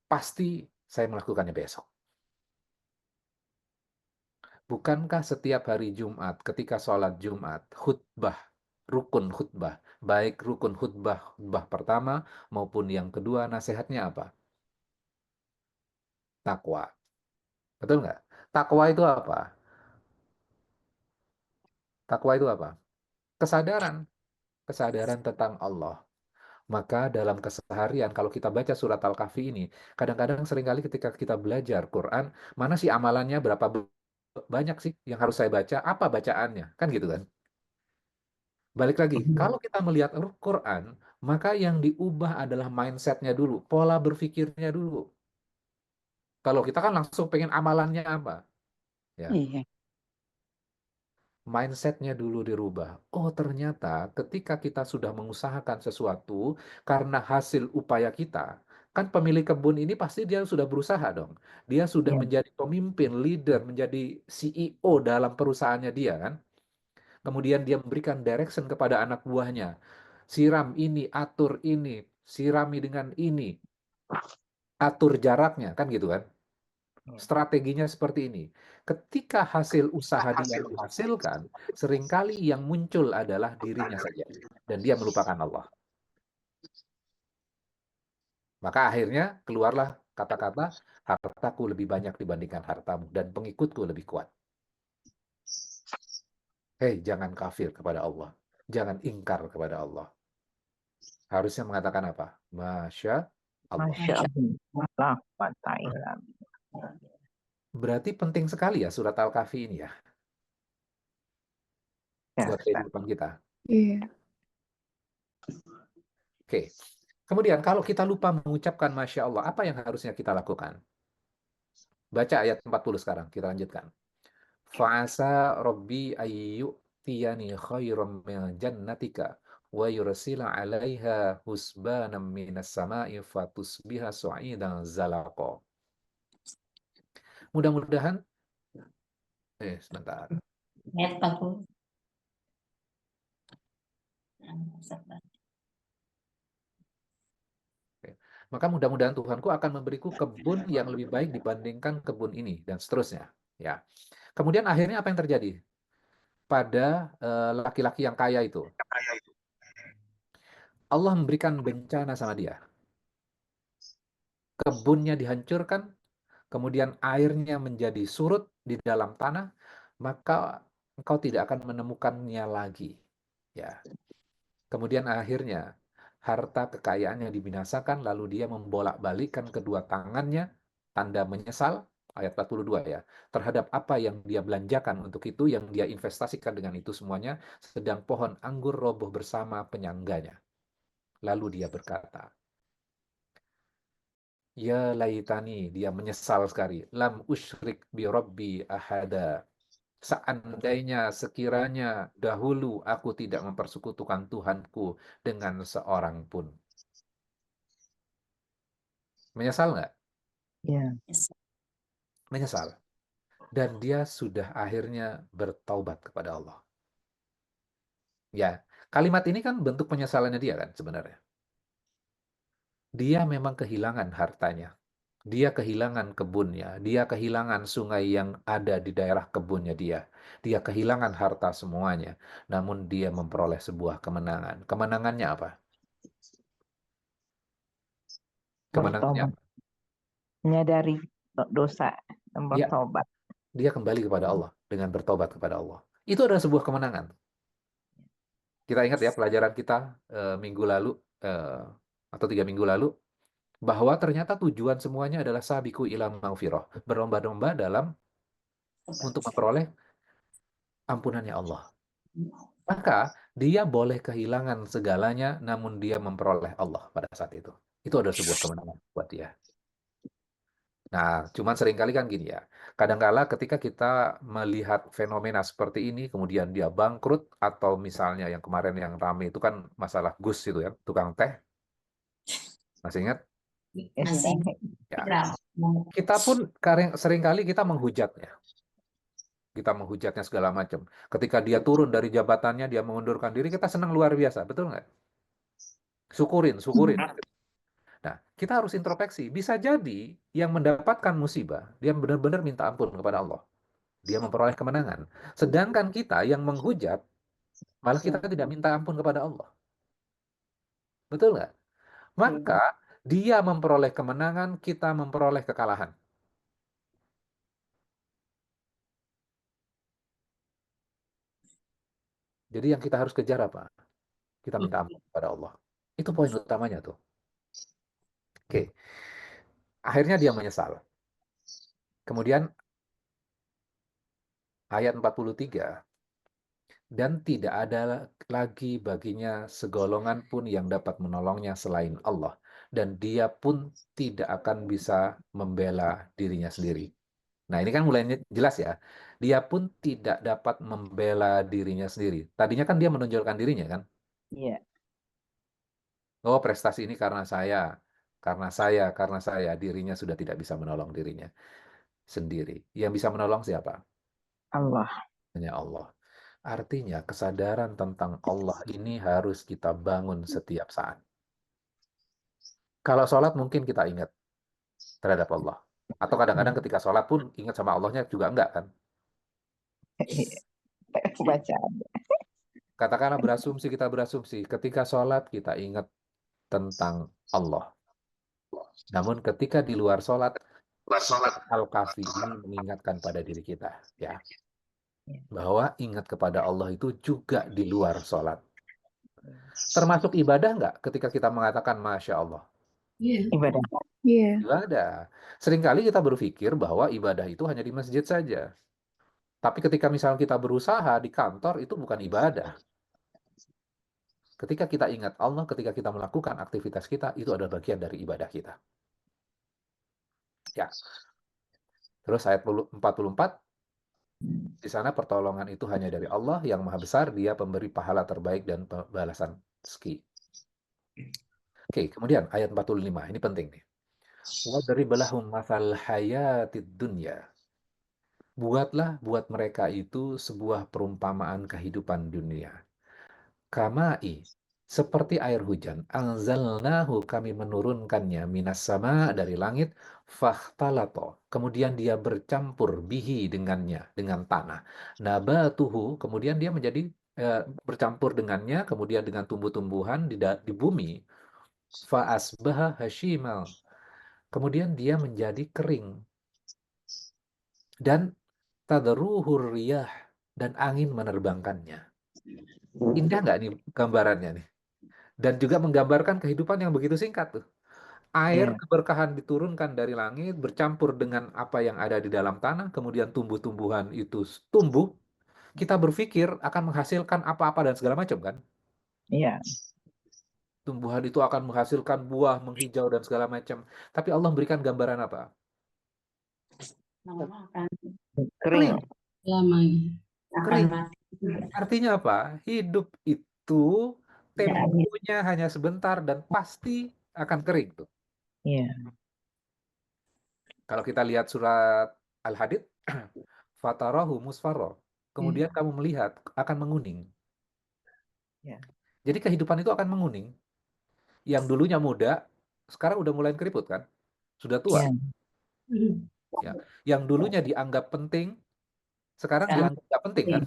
pasti saya melakukannya besok. Bukankah setiap hari Jumat, ketika sholat Jumat, khutbah, rukun khutbah, baik rukun khutbah pertama maupun yang kedua, nasihatnya apa? Takwa. Betul nggak? Takwa itu apa? Takwa itu apa? Kesadaran. Kesadaran tentang Allah. Maka dalam keseharian, kalau kita baca surat Al-Kahfi ini, kadang-kadang seringkali ketika kita belajar Quran, mana sih amalannya, berapa banyak sih yang harus saya baca, apa bacaannya, kan gitu kan? Balik lagi, kalau kita melihat Quran, maka yang diubah adalah mindsetnya dulu, pola berpikirnya dulu. Kalau kita kan langsung pengen amalannya apa, ya. Iya. Mindsetnya dulu dirubah. Oh, ternyata ketika kita sudah mengusahakan sesuatu karena hasil upaya kita, kan pemilik kebun ini pasti dia sudah berusaha dong. Dia sudah Iya. menjadi pemimpin, leader, menjadi CEO dalam perusahaannya dia kan. Kemudian dia memberikan direction kepada anak buahnya. Siram ini, atur ini, sirami dengan ini, atur jaraknya, kan gitu kan. Iya. Strateginya seperti ini. Ketika hasil usaha dia menghasilkan, seringkali yang muncul adalah dirinya saja. Dan dia melupakan Allah. Maka akhirnya keluarlah kata-kata, hartaku lebih banyak dibandingkan hartamu, dan pengikutku lebih kuat. Hei, jangan kafir kepada Allah. Jangan ingkar kepada Allah. Harusnya mengatakan apa? Masya Allah. Masya Allah. Wa ta'ala. Berarti penting sekali ya surat Al-Kahfi ini ya, Ya, buat Ustaz. kehidupan kita. Iya. Oke. Kemudian kalau kita lupa mengucapkan Masya Allah, apa yang harusnya kita lakukan? Baca ayat 40 sekarang, kita lanjutkan. Fa'asa rabbi ayyu'tiyani khairam min jannatika wa yursila 'alaiha husbanan minas sama'i fatusbiha su'idan zalaqa. Mudah-mudahan sebentar. Ayat 40. Maka mudah-mudahan Tuhanku akan memberiku kebun yang lebih baik dibandingkan kebun ini dan seterusnya. Ya. Kemudian akhirnya apa yang terjadi pada laki-laki yang kaya itu? Allah memberikan bencana sama dia. Kebunnya dihancurkan, kemudian airnya menjadi surut di dalam tanah, maka engkau tidak akan menemukannya lagi. Ya. Kemudian akhirnya harta kekayaannya dibinasakan, lalu dia membolak-balikan kedua tangannya, tanda menyesal, ayat 42 ya, terhadap apa yang dia belanjakan untuk itu, yang dia investasikan dengan itu semuanya, sedang pohon anggur roboh bersama penyangganya. Lalu dia berkata, ya laitani, dia menyesal sekali, lam usyrik bi rabbi ahada. Seandainya, sekiranya dahulu aku tidak mempersekutukan Tuhanku dengan seorang pun. Menyesal nggak? Ya. Menyesal. Dan dia sudah akhirnya bertaubat kepada Allah. Ya, kalimat ini kan bentuk penyesalannya dia kan sebenarnya. Dia memang kehilangan hartanya. Dia kehilangan kebunnya. Dia kehilangan sungai yang ada di daerah kebunnya dia. Dia kehilangan harta semuanya. Namun dia memperoleh sebuah kemenangan. Kemenangannya apa? Kemenangannya, bertobat, menyadari dosa dan ya, bertobat. dia kembali kepada Allah dengan bertobat kepada Allah. Itu adalah sebuah kemenangan. Kita ingat ya pelajaran kita minggu lalu atau 3 minggu lalu, bahwa ternyata tujuan semuanya adalah sabiqu ila maghfirah, berlomba-lomba untuk memperoleh ampunannya Allah. Maka dia boleh kehilangan segalanya, namun dia memperoleh Allah pada saat itu. Itu adalah sebuah kemenangan buat dia. Nah, cuman seringkali kan gini ya, kadangkala ketika kita melihat fenomena seperti ini, kemudian dia bangkrut, atau misalnya yang kemarin yang rame itu kan masalah Gus itu ya, tukang teh, masih ingat? Masih Ya, berapa? kita pun seringkali kita menghujatnya. Kita menghujatnya segala macam. Ketika dia turun dari jabatannya, dia mengundurkan diri, kita senang luar biasa, betul nggak? Syukurin, syukurin. Nah, kita harus introspeksi. Bisa jadi yang mendapatkan musibah, dia benar-benar minta ampun kepada Allah. Dia memperoleh kemenangan. Sedangkan kita yang menghujat, malah kita tidak minta ampun kepada Allah. Betul nggak? Maka dia memperoleh kemenangan, kita memperoleh kekalahan. Jadi yang kita harus kejar apa? Kita minta ampun kepada Allah. Itu poin utamanya tuh. Oke. Akhirnya dia menyesal. Kemudian ayat 43, dan tidak ada lagi baginya segolongan pun yang dapat menolongnya selain Allah, dan dia pun tidak akan bisa membela dirinya sendiri. Nah, ini kan mulai jelas ya. Dia pun tidak dapat membela dirinya sendiri. Tadinya kan dia menonjolkan dirinya kan. Iya, Oh, prestasi ini karena saya, dirinya sudah tidak bisa menolong dirinya sendiri. Yang bisa menolong siapa? Allah. Hanya Allah. Artinya kesadaran tentang Allah ini harus kita bangun setiap saat. Kalau sholat mungkin kita ingat terhadap Allah. Atau kadang-kadang ketika sholat pun ingat sama Allahnya juga enggak kan. Bacaan. Katakanlah kita berasumsi. Ketika sholat kita ingat tentang Allah. Namun ketika di luar sholat, Al-Kahfi ini mengingatkan pada diri kita. Ya, bahwa ingat kepada Allah itu juga di luar sholat. Termasuk ibadah enggak ketika kita mengatakan Masya Allah? Iya. Ibadah. Iya. Ibadah. Seringkali kita berpikir bahwa ibadah itu hanya di masjid saja. Tapi ketika misalnya kita berusaha di kantor, itu bukan ibadah. Ketika kita ingat Allah, ketika kita melakukan aktivitas kita, itu adalah bagian dari ibadah kita. Ya. Terus ayat 44, di sana pertolongan itu hanya dari Allah yang Maha Besar, Dia pemberi pahala terbaik dan balasan rezeki. Oke, kemudian ayat 45, ini penting nih. Wadribelahum mathal hayatid dunya. Buatlah buat mereka itu sebuah perumpamaan kehidupan dunia. Kama'i, seperti air hujan. Anzalnahu, kami menurunkannya minas sama, dari langit. Fahtalato, kemudian dia bercampur bihi dengannya, dengan tanah. Nabatuhu, kemudian dia menjadi bercampur dengannya, kemudian dengan tumbuh-tumbuhan di bumi. Fa'asbaha hashimal, kemudian dia menjadi kering. Dan tadruhur riyah, dan angin menerbangkannya. Indah nggak nih gambarannya nih? Dan juga menggambarkan kehidupan yang begitu singkat tuh. Air Iya. keberkahan diturunkan dari langit, bercampur dengan apa yang ada di dalam tanah, kemudian tumbuh-tumbuhan itu tumbuh. Kita berpikir akan menghasilkan apa-apa dan segala macam kan? Iya. Tumbuhan itu akan menghasilkan buah, menghijau dan segala macam. Tapi Allah memberikan gambaran apa? Lama akan Kering. lama akan Kering. mati. Artinya apa? Hidup itu temponya hanya sebentar dan pasti akan kering tuh. Iya. Kalau kita lihat surat Al-Hadid, fatarahu musfarro. Kemudian kamu melihat akan menguning. Ya. Jadi kehidupan itu akan menguning. Yang dulunya muda, sekarang udah mulai keriput kan? Sudah tua. Iya. Ya. Yang dulunya dianggap penting, sekarang Sekarang dianggap nggak penting kan?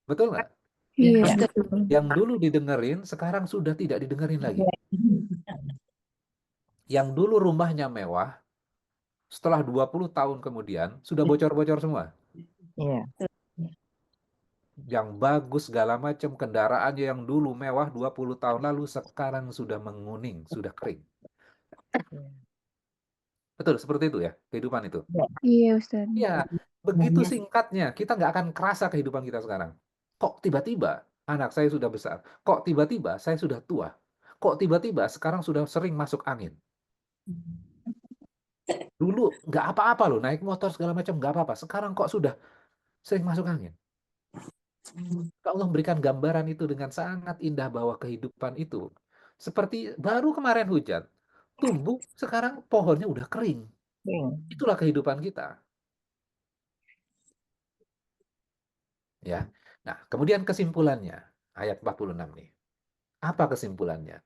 Betul nggak? Iya, Ya. betul. Yang dulu didengerin, sekarang sudah tidak didengerin lagi. Yang dulu rumahnya mewah, setelah 20 tahun kemudian, sudah bocor-bocor semua. Iya. Yang bagus segala macam kendaraannya yang dulu mewah 20 tahun lalu, sekarang sudah menguning, sudah kering. Betul, seperti itu ya, kehidupan itu. Iya, Ustaz. Iya, begitu singkatnya, kita nggak akan kerasa kehidupan kita sekarang. Kok tiba-tiba anak saya sudah besar? Kok tiba-tiba saya sudah tua? Kok tiba-tiba sekarang sudah sering masuk angin? Dulu nggak apa-apa loh, naik motor segala macam nggak apa-apa. Sekarang kok sudah sering masuk angin? Allah memberikan gambaran itu dengan sangat indah bahwa kehidupan itu seperti baru kemarin hujan, tumbuh, sekarang pohonnya udah kering. Itulah kehidupan kita. Ya. Nah, kemudian kesimpulannya, ayat 46 nih. Apa kesimpulannya?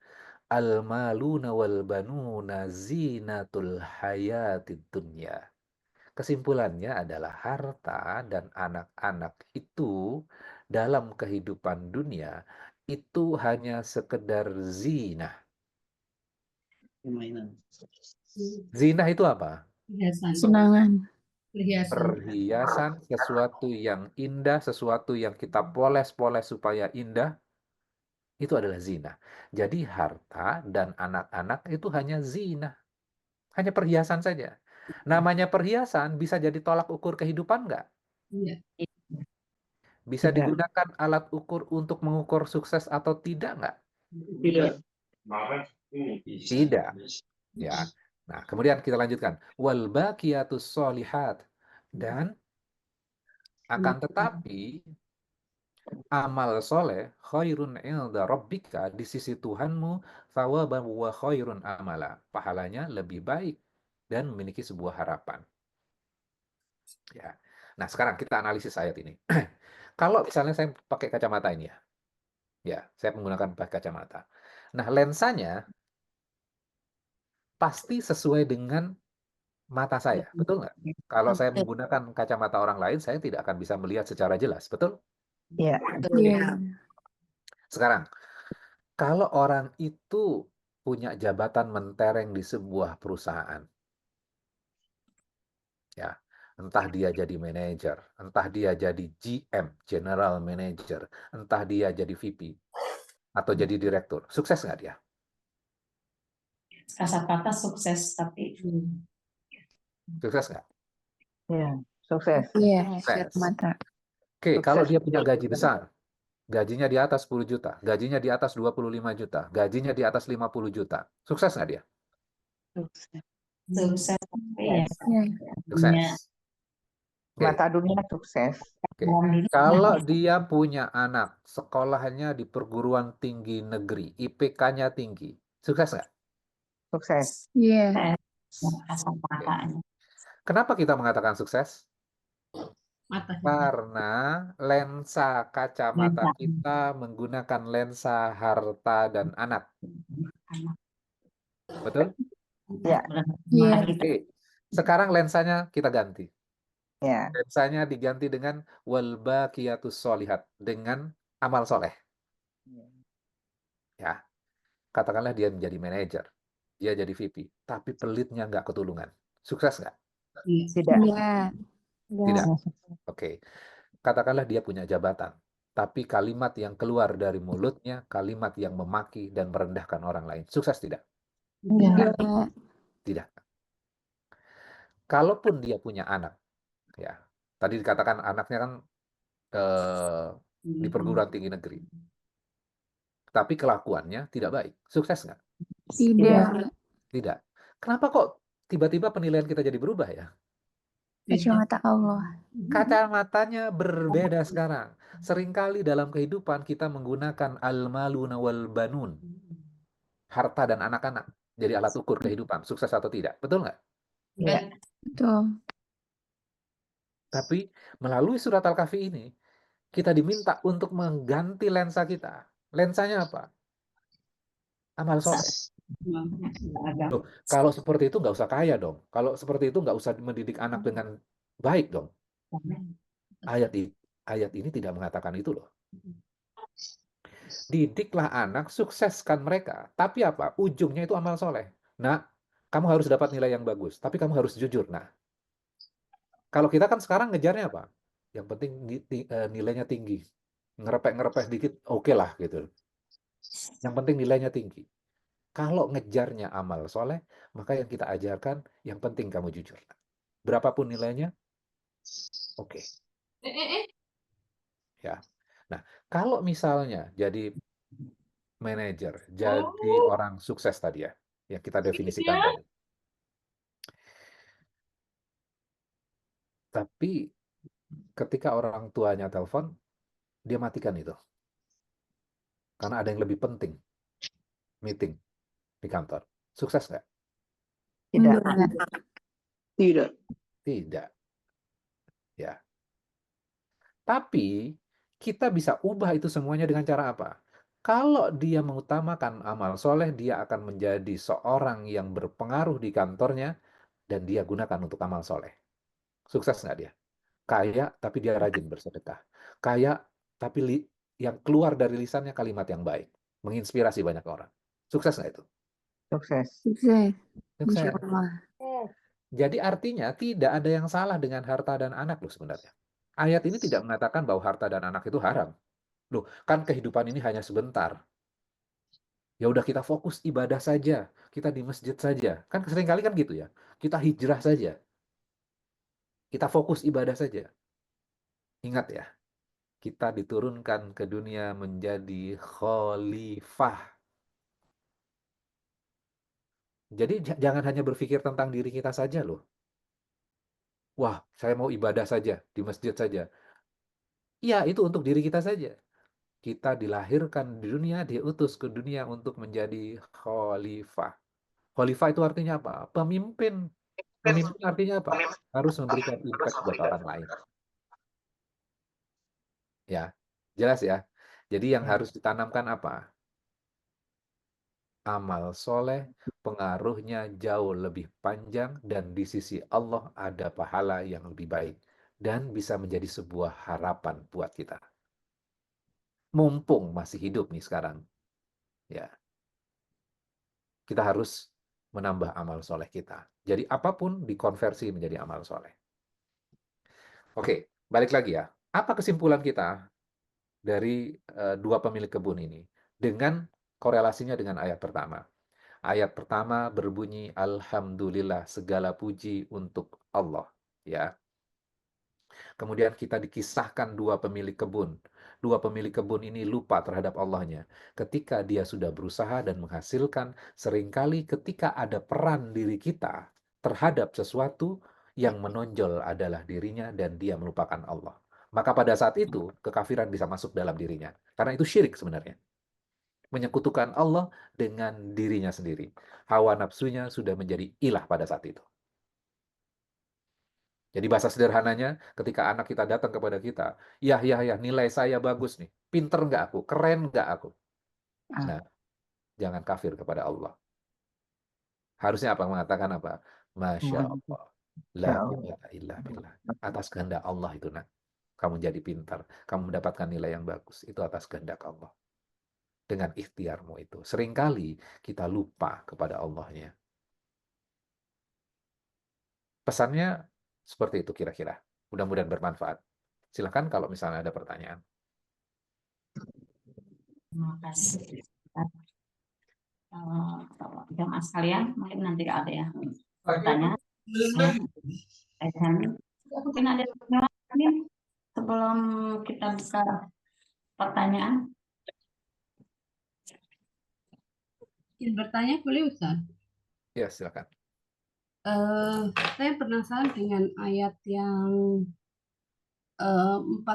Al-maluna wal banuna zinatul hayatid dunya. Kesimpulannya adalah harta dan anak-anak itu dalam kehidupan dunia itu hanya sekedar zina. Zina itu apa? Senangan. Perhiasan, sesuatu yang indah, sesuatu yang kita poles-poles supaya indah, itu adalah zina. Jadi harta dan anak-anak itu hanya zina. Hanya perhiasan saja. Namanya perhiasan bisa jadi tolak ukur kehidupan nggak? Iya. Bisa Tidak. digunakan alat ukur untuk mengukur sukses atau tidak nggak? Tidak. Tidak. Ya. Nah, kemudian kita lanjutkan. Wal baqiyatus sholihat. Dan akan tetapi amal soleh khairun inda rabbika, di sisi Tuhanmu, thawaban wa khairun amala. Pahalanya lebih baik dan memiliki sebuah harapan. Ya. Nah, sekarang kita analisis ayat ini. Kalau misalnya saya pakai kacamata ini ya. Ya, saya menggunakan pakai kacamata. Nah, lensanya pasti sesuai dengan mata saya, betul nggak? Kalau saya menggunakan kacamata orang lain, saya tidak akan bisa melihat secara jelas, betul? Iya. Iya. Sekarang, kalau orang itu punya jabatan mentereng di sebuah perusahaan, ya, entah dia jadi manajer, entah dia jadi GM, General Manager, entah dia jadi VP, atau jadi direktur, sukses nggak dia? Kasat kata sukses, tapi Sukses nggak? Iya. Sukses. Iya. Sukses. Mata. Oke, Sukses. kalau dia punya gaji besar, gajinya di atas 10 juta, gajinya di atas 25 juta, gajinya di atas 50 juta, sukses nggak dia? sukses. Iya. Iya. Sukses. Oke. Mata dunia sukses. Oke. Kalau dia punya anak, sekolahnya di perguruan tinggi negeri, IPK-nya tinggi, sukses nggak? Sukses. Iya. Kasat matanya. Kenapa kita mengatakan sukses? Mata. Karena lensa kacamata kita menggunakan lensa harta dan anak. Betul? Ya. Iya. Oke. Sekarang lensanya kita ganti. Ya. Lensanya diganti dengan wal baqiyatus sholihat, dengan amal soleh. Ya. Katakanlah dia menjadi manajer, dia jadi VP, tapi pelitnya nggak ketulungan. Sukses nggak? Tidak. Iya. Tidak. Oke. Katakanlah dia punya jabatan, tapi kalimat yang keluar dari mulutnya, kalimat yang memaki dan merendahkan orang lain. Sukses tidak? Iya. Tidak. Kalaupun dia punya anak, ya, tadi dikatakan anaknya kan di perguruan tinggi negeri, tapi kelakuannya tidak baik. Sukses nggak? Tidak. Tidak. Kenapa kok tiba-tiba penilaian kita jadi berubah ya? Kacamata Allah. Kacamatanya berbeda sekarang. Seringkali dalam kehidupan kita menggunakan al-maluna wal banun, harta dan anak-anak, jadi alat ukur kehidupan, sukses atau tidak. Betul nggak? Iya. Betul. Tapi melalui surat Al-Kahfi ini, kita diminta untuk mengganti lensa kita. Lensanya apa? Amal soleh. Loh, kalau seperti itu nggak usah kaya dong. Kalau seperti itu nggak usah mendidik anak dengan baik dong. Ayat ini tidak mengatakan itu loh. Didiklah anak, sukseskan mereka. Tapi apa? Ujungnya itu amal soleh. Nah, Kamu harus dapat nilai yang bagus, tapi kamu harus jujur. Nah, kalau kita kan sekarang ngejarnya apa? Yang penting nilainya tinggi. Ngerepek-ngerepek dikit, oke lah gitu. Yang penting nilainya tinggi. Kalau ngejarnya amal soleh, maka yang kita ajarkan, yang penting kamu jujur. Berapapun nilainya, oke. Ya. Nah, kalau misalnya jadi manajer, jadi orang sukses tadi ya, yang kita definisikan tadi. Tapi ketika orang tuanya telepon, dia matikan itu. Karena ada yang lebih penting, meeting di kantor. Sukses nggak? Tidak. Enggak. Tidak. Tidak. Ya. Tapi kita bisa ubah itu semuanya dengan cara apa? Kalau dia mengutamakan amal soleh, dia akan menjadi seorang yang berpengaruh di kantornya dan dia gunakan untuk amal soleh. Sukses nggak dia? Kaya, tapi dia rajin bersedekah. Kaya, tapi yang keluar dari lisannya kalimat yang baik. Menginspirasi banyak orang. Sukses nggak itu? Sukses. Sukses. Sukses. Insya Allah. Jadi artinya tidak ada yang salah dengan harta dan anak loh sebenarnya. Ayat ini tidak mengatakan bahwa harta dan anak itu haram. Loh, kan kehidupan ini hanya sebentar. Ya udah kita fokus ibadah saja. Kita di masjid saja. Kan seringkali kan gitu ya. Kita hijrah saja. Kita fokus ibadah saja. Ingat ya, kita diturunkan ke dunia menjadi khalifah. Jadi jangan hanya berpikir tentang diri kita saja loh. Wah, saya mau ibadah saja di masjid saja. Ya, itu untuk diri kita saja. Kita dilahirkan di dunia, diutus ke dunia untuk menjadi khalifah. Khalifah itu artinya apa? Pemimpin. Pemimpin artinya apa? Harus memberikan impact buat orang lain. Ya, jelas ya. Jadi yang harus ditanamkan apa? Amal soleh, pengaruhnya jauh lebih panjang dan di sisi Allah ada pahala yang lebih baik. Dan bisa menjadi sebuah harapan buat kita. Mumpung masih hidup nih sekarang. Ya, kita harus menambah amal soleh kita. Jadi apapun dikonversi menjadi amal soleh. Oke, balik lagi ya. Apa kesimpulan kita dari dua pemilik kebun ini? Dengan korelasinya dengan ayat pertama. Ayat pertama berbunyi, Alhamdulillah, segala puji untuk Allah. Ya. Kemudian kita dikisahkan dua pemilik kebun. Dua pemilik kebun ini lupa terhadap Allahnya. Ketika dia sudah berusaha dan menghasilkan, seringkali ketika ada peran diri kita terhadap sesuatu, yang menonjol adalah dirinya dan dia melupakan Allah. Maka pada saat itu, kekafiran bisa masuk dalam dirinya. Karena itu syirik sebenarnya. Menyekutukan Allah dengan dirinya sendiri. Hawa nafsunya sudah menjadi ilah pada saat itu. Jadi bahasa sederhananya, ketika anak kita datang kepada kita, ya, nilai saya bagus nih. Pinter nggak aku? Keren nggak aku? Nah, jangan kafir kepada Allah. Harusnya apa? Mengatakan apa? Masya Allah. La quwwata illa billah. Atas kehendak Allah itu, nak. Kamu jadi pintar. Kamu mendapatkan nilai yang bagus. Itu atas kehendak Allah. Dengan ikhtiarmu itu. Seringkali kita lupa kepada Allahnya. Pesannya seperti itu kira-kira. Mudah-mudahan bermanfaat. Silakan kalau misalnya ada pertanyaan. Terima kasih. Jamaah sekalian, mungkin nanti ada yang bertanya. Mungkin ada yang sebelum kita buka pertanyaan. Izin bertanya boleh Ustaz? Ya, silakan. Saya penasaran dengan ayat yang 41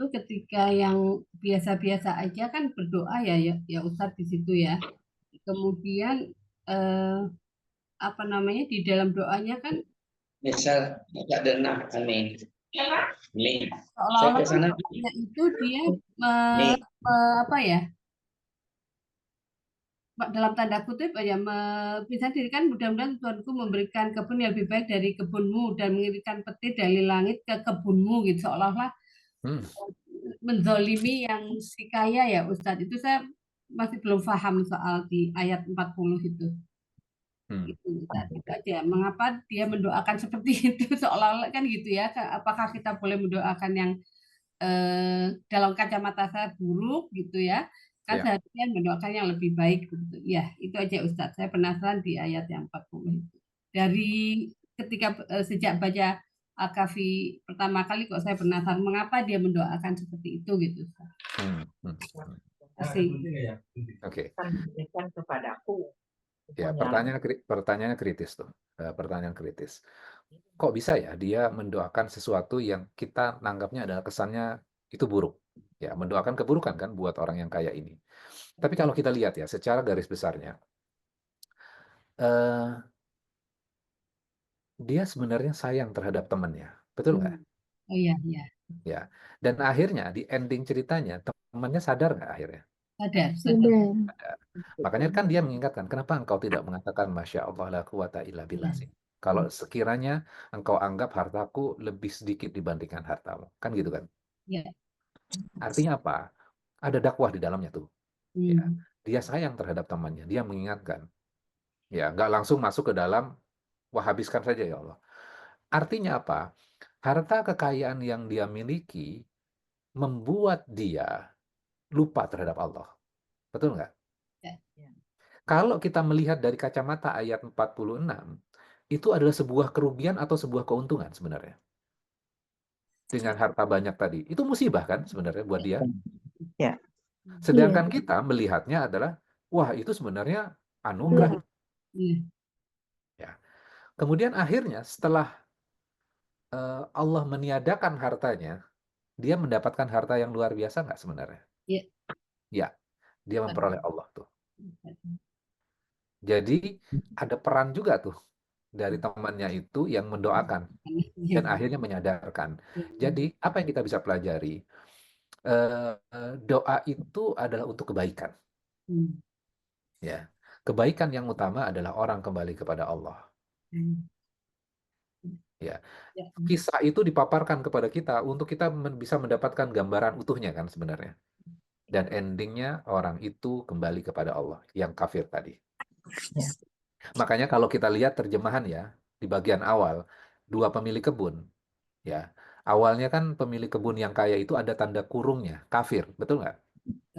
ketika yang biasa-biasa aja kan berdoa ya Ustaz di situ ya. Kemudian apa namanya di dalam doanya kan Misal tidak dengar amin. Amin. Saya seolah-olah ke sana. doanya itu dia Nih. apa ya? Dalam tanda kutip ya bisa dirikan mudah-mudahan Tuhanku memberikan kebun yang lebih baik dari kebunmu dan mengirimkan petir dari langit ke kebunmu gitu seolah-olah menzolimi yang si kaya ya Ustadz. Itu saya masih belum paham soal di ayat 40 itu. Itu Ustaz, itu aja. Mengapa dia mendoakan seperti itu seolah-olah kan gitu ya? Apakah kita boleh mendoakan yang dalam kacamata saya buruk gitu ya? Kan Ya. seharusnya mendoakan yang lebih baik gitu. Ya, itu aja Ustaz. Saya penasaran di ayat yang 40 itu. Dari ketika sejak baca Al-Kahfi pertama kali kok saya penasaran mengapa dia mendoakan seperti itu gitu. Ustaz. Hmm. Asik. Oke. Berikan kepadaku. Ya, pertanyaannya kritis tuh. Pertanyaan kritis. Kok bisa ya dia mendoakan sesuatu yang kita nanggapnya adalah kesannya itu buruk? Ya, mendoakan keburukan kan buat orang yang kaya ini. Tapi kalau kita lihat ya, secara garis besarnya, eh, dia sebenarnya sayang terhadap temannya. Betul nggak? Oh iya, iya. Ya. Dan akhirnya di ending ceritanya, temannya sadar nggak akhirnya? Sadar. Sudah. Makanya kan dia mengingatkan, kenapa engkau tidak mengatakan Masya Allah la quwata illa billah sih? Kalau sekiranya engkau anggap hartaku lebih sedikit dibandingkan hartamu. Kan gitu kan? Ya. Artinya apa? Ada dakwah di dalamnya tuh. Ya. Hmm. Dia sayang terhadap temannya. Dia mengingatkan. Ya, nggak langsung masuk ke dalam, wah habiskan saja ya Allah. Artinya apa? Harta kekayaan yang dia miliki membuat dia lupa terhadap Allah. Betul nggak? Ya. Kalau kita melihat dari kacamata ayat 46, itu adalah sebuah kerugian atau sebuah keuntungan sebenarnya. Dengan harta banyak tadi. Itu musibah kan sebenarnya buat dia. Ya. Sedangkan kita melihatnya adalah, wah itu sebenarnya anugerah. Iya. Ya. Kemudian akhirnya setelah Allah meniadakan hartanya, dia mendapatkan harta yang luar biasa nggak sebenarnya? Iya. Ya, dia memperoleh Allah tuh. Jadi ada peran juga tuh dari temannya itu yang mendoakan dan akhirnya menyadarkan. Jadi apa yang kita bisa pelajari? Doa itu adalah untuk kebaikan. Ya, kebaikan yang utama adalah orang kembali kepada Allah. Ya, kisah itu dipaparkan kepada kita untuk kita bisa mendapatkan gambaran utuhnya kan sebenarnya. Dan endingnya orang itu kembali kepada Allah yang kafir tadi. Ya. Makanya kalau kita lihat terjemahan ya di bagian awal, dua pemilik kebun. Ya, awalnya kan pemilik kebun yang kaya itu ada tanda kurungnya, kafir, betul nggak?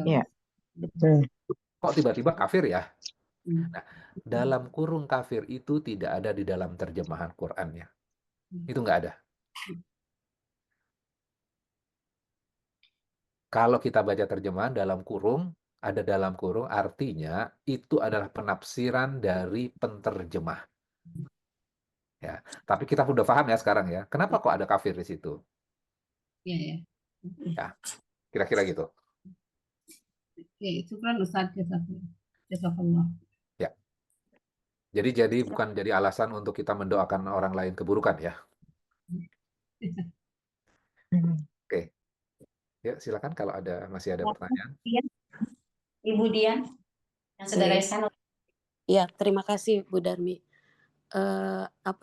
Ya. Betul. Kok tiba-tiba kafir ya? Nah, dalam kurung kafir itu tidak ada di dalam terjemahan Qur'annya. Itu nggak ada. Kalau kita baca terjemahan dalam kurung, ada dalam kurung artinya itu adalah penafsiran dari penterjemah. Ya, tapi kita udah paham ya sekarang ya. Kenapa kok ada kafir di situ? Iya, ya. Ya, kira-kira gitu. Ya, itu kan Ustaz Jazakallah. Ya. Jadi bukan jadi alasan untuk kita mendoakan orang lain keburukan ya. Oke. Ya, silakan kalau masih ada pertanyaan. Ibu Dian, yang sudah raise hand. Ya, terima kasih Bu Darmi.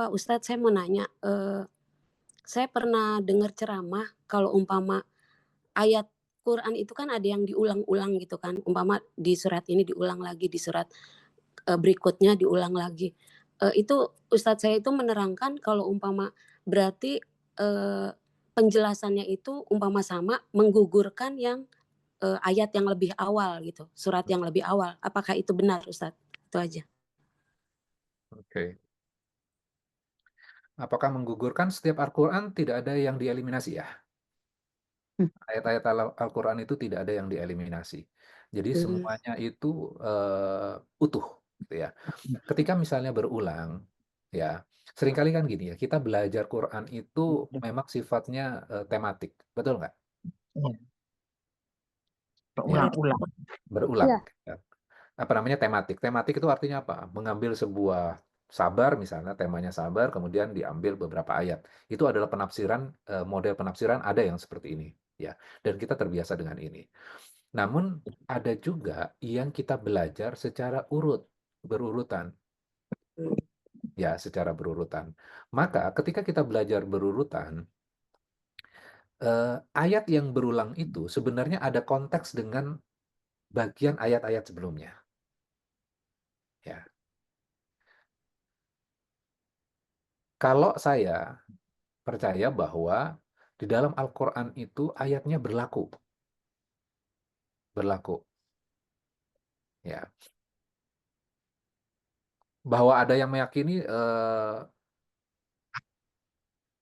Ustadz, saya mau nanya, saya pernah dengar ceramah kalau umpama ayat Quran itu kan ada yang diulang-ulang gitu kan, umpama di surat ini diulang lagi, di surat berikutnya diulang lagi. Itu Ustadz saya itu menerangkan kalau umpama berarti penjelasannya itu umpama sama menggugurkan yang ayat yang lebih awal gitu, surat yang lebih awal. Apakah itu benar Ustadz? Itu aja. Oke. Apakah menggugurkan setiap Al-Quran tidak ada yang dieliminasi ya? Ayat-ayat Al-Quran itu tidak ada yang dieliminasi. Jadi semuanya itu utuh, gitu ya. Ketika misalnya berulang, ya seringkali kan gini ya, kita belajar Quran itu memang sifatnya tematik, betul nggak? Berulang-ulang. Berulang. Ya. Apa namanya tematik? Tematik itu artinya apa? Mengambil sebuah sabar, misalnya temanya sabar, kemudian diambil beberapa ayat. Itu adalah penafsiran, model penafsiran ada yang seperti ini, ya. Dan kita terbiasa dengan ini. Namun ada juga yang kita belajar secara berurutan. Ya, secara berurutan. Maka ketika kita belajar berurutan, ayat yang berulang itu sebenarnya ada konteks dengan bagian ayat-ayat sebelumnya. Ya. Kalau saya percaya bahwa di dalam Al-Quran itu ayatnya berlaku. Berlaku. Ya. Bahwa ada yang meyakini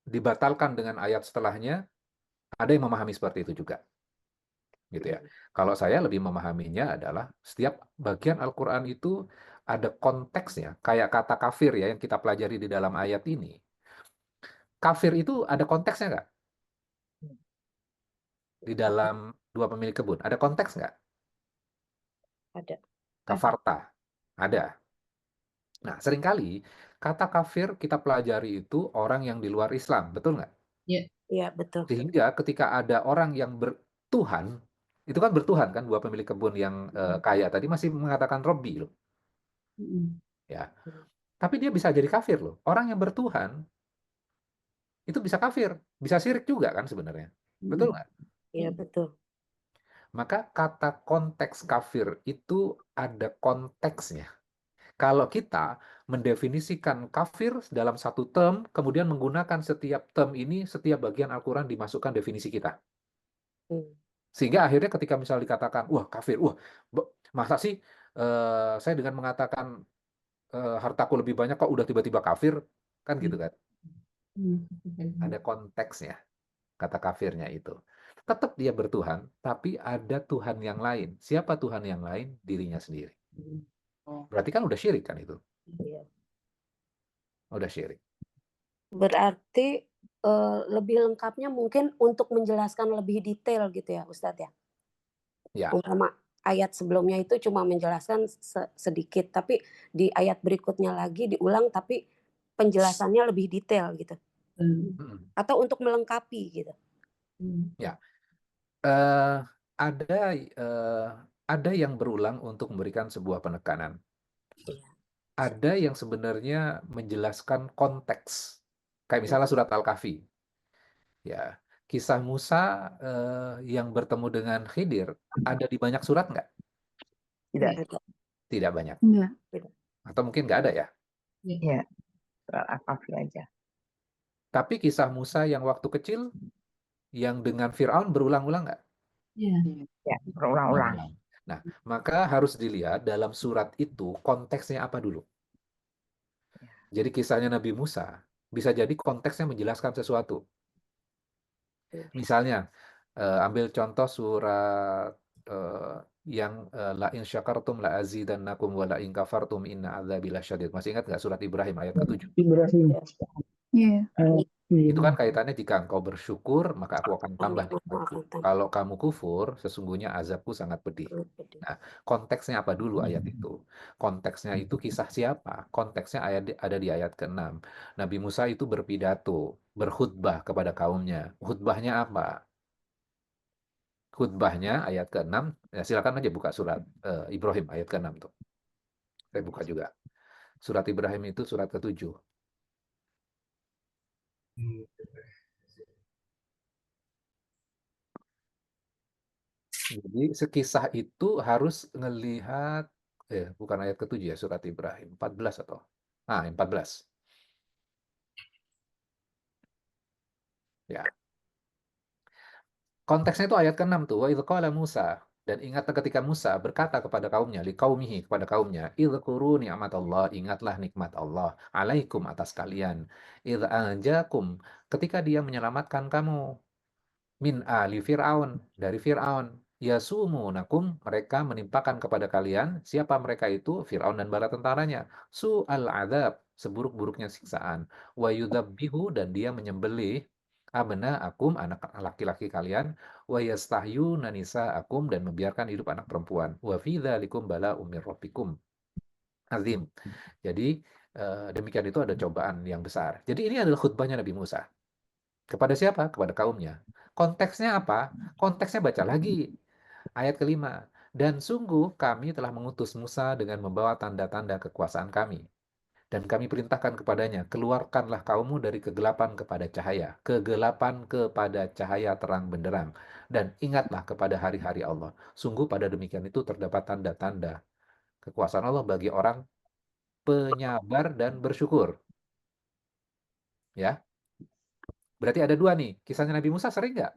dibatalkan dengan ayat setelahnya, ada yang memahami seperti itu juga. Gitu ya. Kalau saya lebih memahaminya adalah setiap bagian Al-Quran itu ada konteksnya. Kayak kata kafir ya yang kita pelajari di dalam ayat ini. Kafir itu ada konteksnya nggak? Di dalam dua pemilik kebun. Ada konteks nggak? Ada. Kafarta. Ada. Nah, seringkali kata kafir kita pelajari itu orang yang di luar Islam. Betul nggak? Iya, betul. Sehingga ketika ada orang yang bertuhan, itu kan bertuhan kan, dua pemilik kebun yang kaya tadi masih mengatakan Robbi loh. Ya. Tapi dia bisa jadi kafir loh. Orang yang bertuhan itu bisa kafir, bisa syirik juga kan sebenarnya. Betul nggak? Iya, betul. Maka kata konteks kafir itu ada konteksnya. Kalau kita mendefinisikan kafir dalam satu term, kemudian menggunakan setiap term ini, setiap bagian Al-Quran dimasukkan definisi kita. Sehingga akhirnya ketika misalnya dikatakan, wah kafir, wah masa sih saya dengan mengatakan hartaku lebih banyak kok udah tiba-tiba kafir, kan gitu kan? Ada konteksnya, kata kafirnya itu. Tetap dia bertuhan, tapi ada Tuhan yang lain. Siapa Tuhan yang lain? Dirinya sendiri. Berarti kan udah syirik kan itu? Iya. Udah syirik. Berarti lebih lengkapnya mungkin untuk menjelaskan lebih detail gitu ya Ustadz ya. Ya. Umpama ayat sebelumnya itu cuma menjelaskan sedikit, tapi di ayat berikutnya lagi diulang tapi penjelasannya lebih detail gitu. Atau untuk melengkapi gitu. Ya. Ada yang berulang untuk memberikan sebuah penekanan. Ada yang sebenarnya menjelaskan konteks. Kayak misalnya surat Al-Kahfi. Ya, kisah Musa yang bertemu dengan Khidir ada di banyak surat nggak? Tidak. Tidak banyak. Enggak. Atau mungkin nggak ada ya? Iya, surat Al-Kahfi aja. Tapi kisah Musa yang waktu kecil, yang dengan Fir'aun berulang-ulang nggak? Ya, berulang-ulang. Nah, maka harus dilihat dalam surat itu konteksnya apa dulu. Jadi kisahnya Nabi Musa bisa jadi konteksnya menjelaskan sesuatu. Misalnya, ambil contoh surat yang la in syakartum la azidannakum wa la in kafartum inna adzabi lasyadid. Masih ingat nggak surat Ibrahim ayat ke-7? Ibrahim. Iya. Itu kan kaitannya jika engkau bersyukur, maka aku akan tambah nikmatku. Kalau kamu kufur, sesungguhnya azabku sangat pedih. Nah, konteksnya apa dulu ayat itu? Konteksnya itu kisah siapa? Konteksnya ada di ayat ke-6. Nabi Musa itu berpidato, berkhutbah kepada kaumnya. Khutbahnya apa? Khutbahnya ayat ke-6. Ya, silakan aja buka surat Ibrahim ayat ke-6 tuh. Saya buka juga. Surat Ibrahim itu surat ke-7. Jadi sekisah itu harus ngelihat, bukan ayat ke-7 ya, surat Ibrahim, 14 atau? 14. Ya. Konteksnya itu ayat ke-6 tuh, wa idh qala Musa, dan ingatlah ketika Musa berkata kepada kaumnya, liqaumihi, kepada kaumnya, idhkuru ni'matallah, ingatlah nikmat Allah, alaikum atas kalian, idh anjakum, ketika dia menyelamatkan kamu, min ali Fir'aun, dari Fir'aun, yasumunakum, mereka menimpakan kepada kalian, siapa mereka itu? Fir'aun dan bala tentaranya, su'al adab, seburuk-buruknya siksaan, wa yudhabbihu, dan dia menyembelih abna'akum, anak laki-laki kalian, wa yastahyuna nisa'akum, dan membiarkan hidup anak perempuan, wa fi dzalikum bala'um mir rabbikum azim. Jadi demikian itu ada cobaan yang besar. Jadi ini adalah khutbahnya Nabi Musa. Kepada siapa? Kepada kaumnya. Konteksnya apa? Konteksnya baca lagi. Ayat ke-5. Dan sungguh kami telah mengutus Musa dengan membawa tanda-tanda kekuasaan kami. Dan kami perintahkan kepadanya, keluarkanlah kaummu dari kegelapan kepada cahaya. Kegelapan kepada cahaya terang benderang. Dan ingatlah kepada hari-hari Allah. Sungguh pada demikian itu terdapat tanda-tanda kekuasaan Allah bagi orang penyabar dan bersyukur. Ya, berarti ada dua nih. Kisahnya Nabi Musa sering nggak?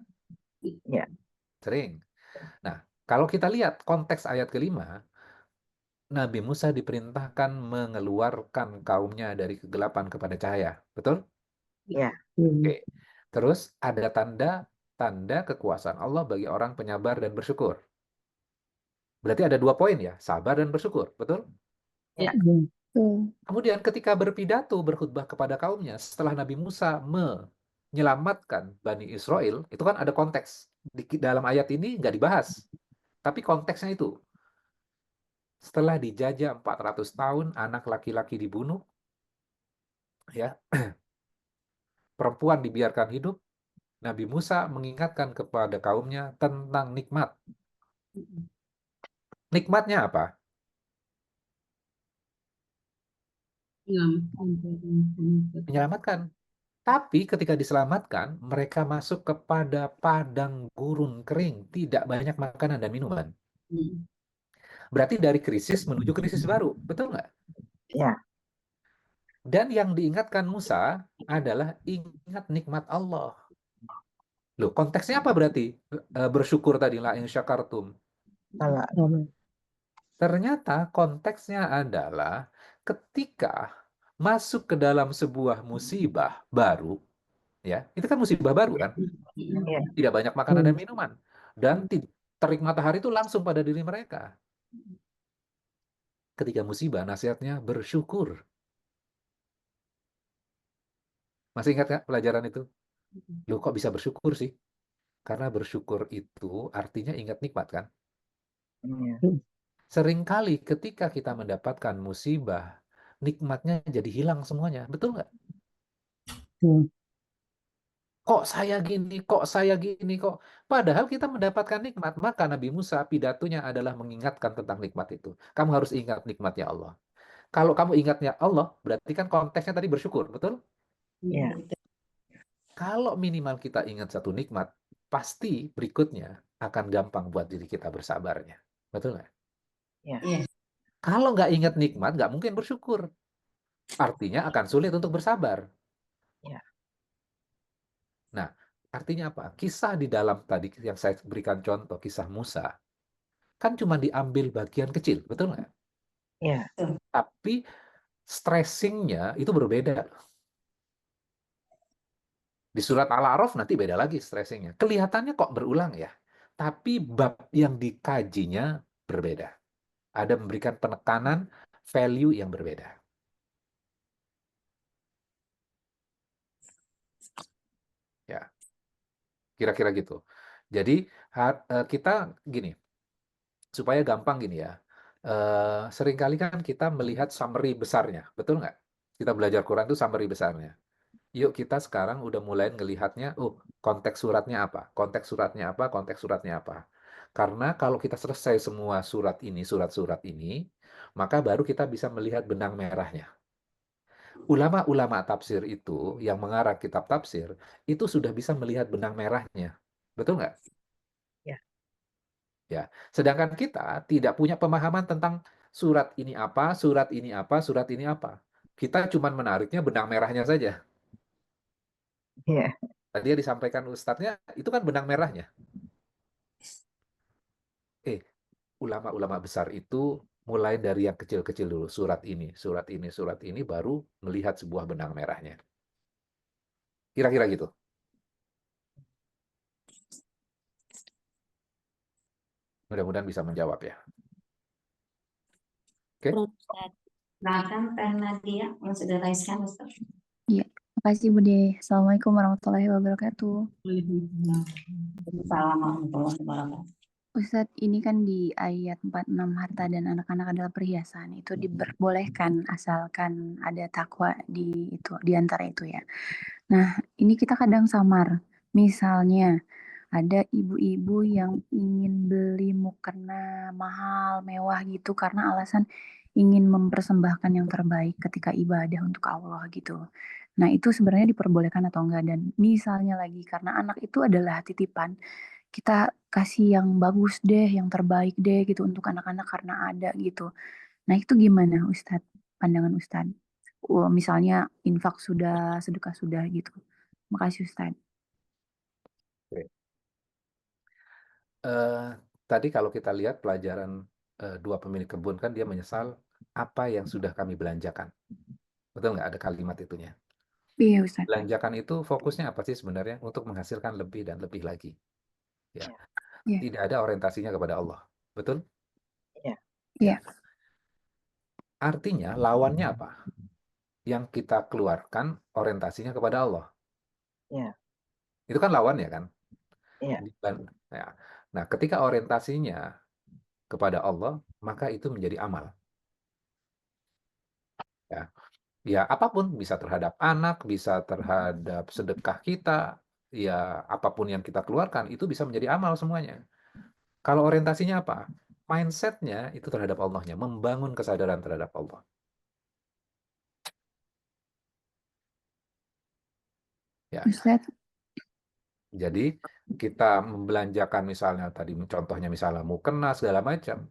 Ya. Sering. Nah, kalau kita lihat konteks ayat kelima, Nabi Musa diperintahkan mengeluarkan kaumnya dari kegelapan kepada cahaya. Betul? Ya. Oke. Terus ada tanda kekuasaan Allah bagi orang penyabar dan bersyukur. Berarti ada 2 poin ya, sabar dan bersyukur. Betul? Ya. Tuh. Kemudian ketika berpidato, berkhutbah kepada kaumnya, setelah Nabi Musa menyelamatkan Bani Israel, itu kan ada konteks. Di dalam ayat ini nggak dibahas. Tapi konteksnya itu. Setelah dijajah 400 tahun, anak laki-laki dibunuh, ya, perempuan dibiarkan hidup, Nabi Musa mengingatkan kepada kaumnya tentang nikmat. Nikmatnya apa? Menyelamatkan. Tapi ketika diselamatkan, mereka masuk kepada padang gurun kering, tidak banyak makanan dan minuman. Berarti dari krisis menuju krisis baru, betul nggak? Ya. Dan yang diingatkan Musa adalah ingat nikmat Allah. Loh, konteksnya apa berarti? Bersyukur tadi, la in syakartum. Ternyata konteksnya adalah ketika masuk ke dalam sebuah musibah baru, ya, itu kan musibah baru kan? Ya. Tidak banyak makanan dan minuman. Dan terik matahari itu langsung pada diri mereka. Ketika musibah, nasihatnya bersyukur. Masih ingat nggak pelajaran itu? Loh, kok bisa bersyukur sih? Karena bersyukur itu artinya ingat nikmat kan? Ya. Seringkali ketika kita mendapatkan musibah, nikmatnya jadi hilang semuanya. Betul nggak? Kok saya gini, kok saya gini, kok. Padahal kita mendapatkan nikmat. Maka Nabi Musa pidatonya adalah mengingatkan tentang nikmat itu. Kamu harus ingat nikmatnya Allah. Kalau kamu ingatnya Allah, berarti kan konteksnya tadi bersyukur, betul? Ya. Kalau minimal kita ingat satu nikmat, pasti berikutnya akan gampang buat diri kita bersabarnya. Betul nggak? Ya. Kalau nggak ingat nikmat, nggak mungkin bersyukur. Artinya akan sulit untuk bersabar. Ya. Nah, artinya apa? Kisah di dalam tadi yang saya berikan contoh, kisah Musa, kan cuma diambil bagian kecil, betul nggak? Ya. Tapi stressingnya itu berbeda. Di surat Al-A'raf nanti beda lagi stressingnya. Kelihatannya kok berulang ya, tapi bab yang dikajinya berbeda. Ada memberikan penekanan value yang berbeda. Ya, kira-kira gitu. Jadi kita gini, supaya gampang gini ya. Seringkali kan kita melihat summary besarnya, betul nggak? Kita belajar Quran itu summary besarnya. Yuk kita sekarang udah mulai ngelihatnya, konteks suratnya apa, konteks suratnya apa, konteks suratnya apa. Karena kalau kita selesai semua surat-surat ini, maka baru kita bisa melihat benang merahnya. Ulama-ulama tafsir itu, yang mengarang kitab tafsir, itu sudah bisa melihat benang merahnya. Betul nggak? Ya. Ya. Sedangkan kita tidak punya pemahaman tentang surat ini apa, surat ini apa, surat ini apa. Kita cuma menariknya benang merahnya saja. Ya. Tadi yang disampaikan Ustadznya, itu kan benang merahnya. Ulama-ulama besar itu mulai dari yang kecil-kecil dulu. Surat ini, surat ini, surat ini, baru melihat sebuah benang merahnya. Kira-kira gitu. Mudah-mudahan bisa menjawab ya. Oke. Silakan Teh Nadia yang sudah raiskan Ustaz. Iya. Makasih Bude. Assalamualaikum warahmatullahi wabarakatuh. Assalamualaikum warahmatullahi wabarakatuh. Ustadz, ini kan di ayat 46 harta dan anak-anak adalah perhiasan. Itu diperbolehkan asalkan ada takwa di antara itu ya. Nah, ini kita kadang samar. Misalnya ada ibu-ibu yang ingin beli mukena mahal, mewah gitu karena alasan ingin mempersembahkan yang terbaik ketika ibadah untuk Allah gitu. Nah, itu sebenarnya diperbolehkan atau enggak? Dan misalnya lagi karena anak itu adalah titipan, kita kasih yang bagus deh, yang terbaik deh gitu untuk anak-anak karena ada gitu. Nah, itu gimana Ustadz? Pandangan Ustadz? misalnya infak sudah, sedekah sudah gitu. Makasih Ustaz. Oke. Tadi kalau kita lihat pelajaran dua pemilik kebun kan dia menyesal apa yang sudah kami belanjakan. Betul nggak ada kalimat itunya? Iya Ustaz. Belanjakan itu fokusnya apa sih sebenarnya? Untuk menghasilkan lebih dan lebih lagi. Ya. Iya. Tidak ada orientasinya kepada Allah. Betul? Iya. Artinya lawannya apa? Yang kita keluarkan orientasinya kepada Allah. Iya. Itu kan lawannya kan? Iya. Ya. Nah, ketika orientasinya kepada Allah, maka itu menjadi amal. Ya. Ya, apapun bisa terhadap anak, bisa terhadap sedekah kita, ya apapun yang kita keluarkan itu bisa menjadi amal semuanya. Kalau orientasinya apa? Mindsetnya itu terhadap Allahnya, membangun kesadaran terhadap Allah. Ya. Ustaz. Jadi kita membelanjakan misalnya tadi contohnya misalnya mukena segala macam.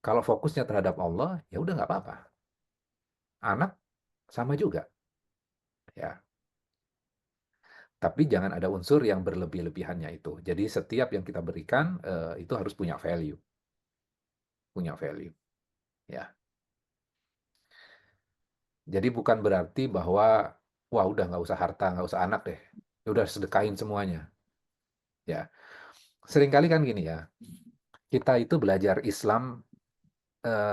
Kalau fokusnya terhadap Allah, ya udah nggak apa-apa. Anak sama juga. Ya. Tapi jangan ada unsur yang berlebih-lebihannya itu. Jadi setiap yang kita berikan itu harus punya value. Punya value. Ya. Jadi bukan berarti bahwa wah udah nggak usah harta, nggak usah anak deh. Ya udah sedekahin semuanya. Ya. Seringkali kan gini ya. Kita itu belajar Islam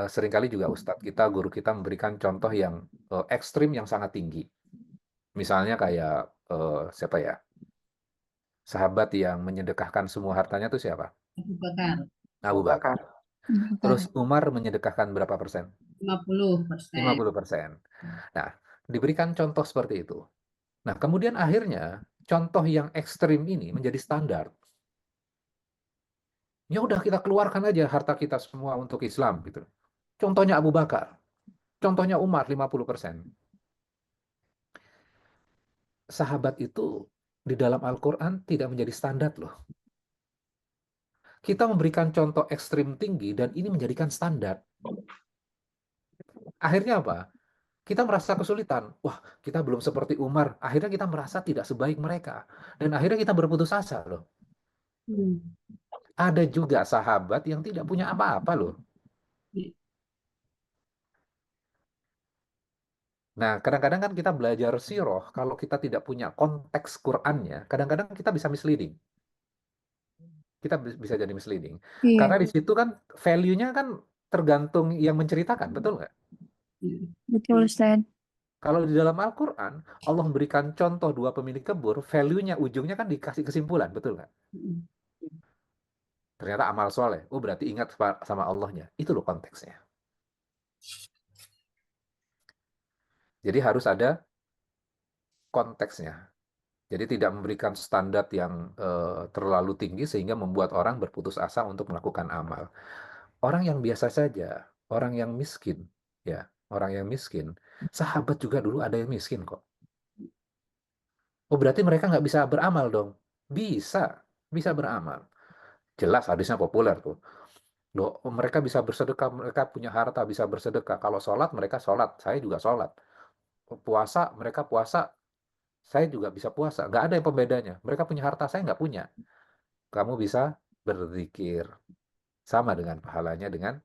seringkali juga Ustadz kita, guru kita memberikan contoh yang ekstrim yang sangat tinggi. Misalnya kayak siapa ya? Sahabat yang menyedekahkan semua hartanya itu siapa? Abu Bakar Abu Bakar. Terus Umar menyedekahkan berapa persen? 50%. 50%. Nah, diberikan contoh seperti itu. Nah, kemudian akhirnya contoh yang ekstrim ini menjadi standar. Ya udah kita keluarkan aja harta kita semua untuk Islam gitu. Contohnya Abu Bakar. Contohnya Umar 50%. Sahabat itu di dalam Al-Quran tidak menjadi standar loh. Kita memberikan contoh ekstrim tinggi dan ini menjadikan standar. Akhirnya apa? Kita merasa kesulitan. Wah, kita belum seperti Umar. Akhirnya kita merasa tidak sebaik mereka. Dan akhirnya kita berputus asa loh. Ada juga sahabat yang tidak punya apa-apa loh. Nah, kadang-kadang kan kita belajar sirah, kalau kita tidak punya konteks Qur'annya, kadang-kadang kita bisa misleading. Kita bisa jadi misleading. Iya. Karena di situ kan value-nya kan tergantung yang menceritakan, betul nggak? Betul Ustaz. Kalau di dalam Al-Quran, Allah memberikan contoh dua pemilik kebun, value-nya ujungnya kan dikasih kesimpulan, betul nggak? Ternyata amal soleh. Oh, berarti ingat sama Allahnya. Itu loh konteksnya. Jadi harus ada konteksnya. Jadi tidak memberikan standar yang terlalu tinggi sehingga membuat orang berputus asa untuk melakukan amal. Orang yang biasa saja, orang yang miskin, ya, orang yang miskin, sahabat juga dulu ada yang miskin kok. Oh, berarti mereka nggak bisa beramal dong? Bisa beramal. Jelas hadisnya populer tuh. Loh, mereka bisa bersedekah, mereka punya harta bisa bersedekah. Kalau sholat, mereka sholat. Saya juga sholat. Puasa, mereka puasa. Saya juga bisa puasa. Nggak ada yang pembedanya. Mereka punya harta, saya nggak punya. Kamu bisa berzikir. Sama dengan pahalanya dengan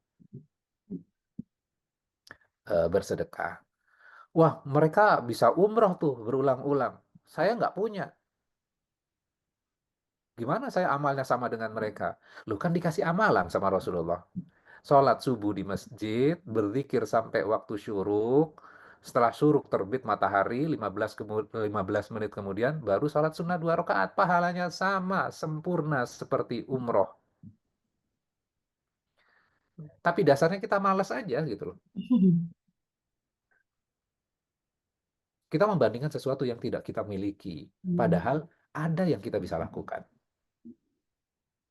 bersedekah. Wah, mereka bisa umroh tuh berulang-ulang. Saya nggak punya. Gimana saya amalnya sama dengan mereka? Lu kan dikasih amalan sama Rasulullah. Sholat subuh di masjid, berzikir sampai waktu syuruk. Setelah syuruk terbit matahari, 15 menit kemudian, baru sholat sunnah 2 rakaat. Pahalanya sama, sempurna seperti umroh. Tapi dasarnya kita malas aja gitu loh. Kita membandingkan sesuatu yang tidak kita miliki. Padahal ada yang kita bisa lakukan.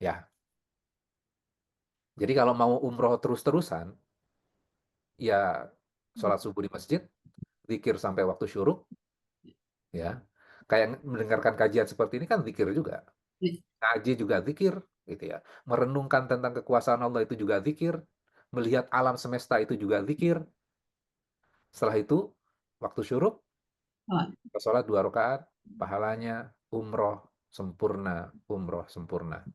Ya. Jadi kalau mau umroh terus-terusan, ya sholat subuh di masjid, zikir sampai waktu syuruk, ya. Kayak mendengarkan kajian seperti ini kan zikir juga. Ngaji juga zikir, gitu ya. Merenungkan tentang kekuasaan Allah itu juga zikir. Melihat alam semesta itu juga zikir. Setelah itu, Waktu syuruk, Oh, sholat 2 rakaat, pahalanya umroh sempurna, umroh sempurna.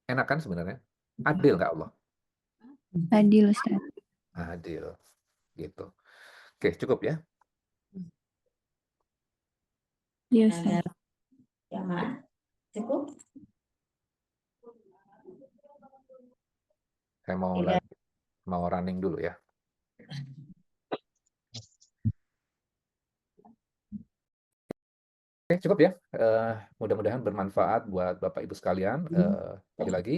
Enak kan sebenarnya? Adil nggak Allah? Adil, Ustaz. Adil, gitu. Oke, cukup ya. Iya, Ada Ustaz. jamaah cukup? Saya Tidak. mau running dulu ya. Oke, cukup ya. Mudah-mudahan bermanfaat buat Bapak Ibu sekalian. Sekali lagi,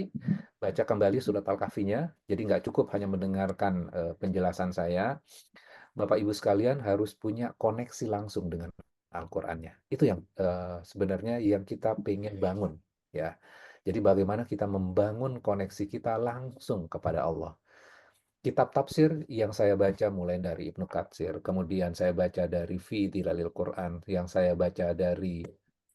baca kembali surat Al-Kahfinya. Jadi nggak cukup hanya mendengarkan penjelasan saya. Bapak Ibu sekalian harus punya koneksi langsung dengan Al-Qur'annya. Itu yang sebenarnya yang kita pengen bangun, ya. Jadi bagaimana kita membangun koneksi kita langsung kepada Allah. Kitab tafsir yang saya baca mulai dari Ibnu Katsir, kemudian saya baca dari Fi Dhilalil Quran, yang saya baca dari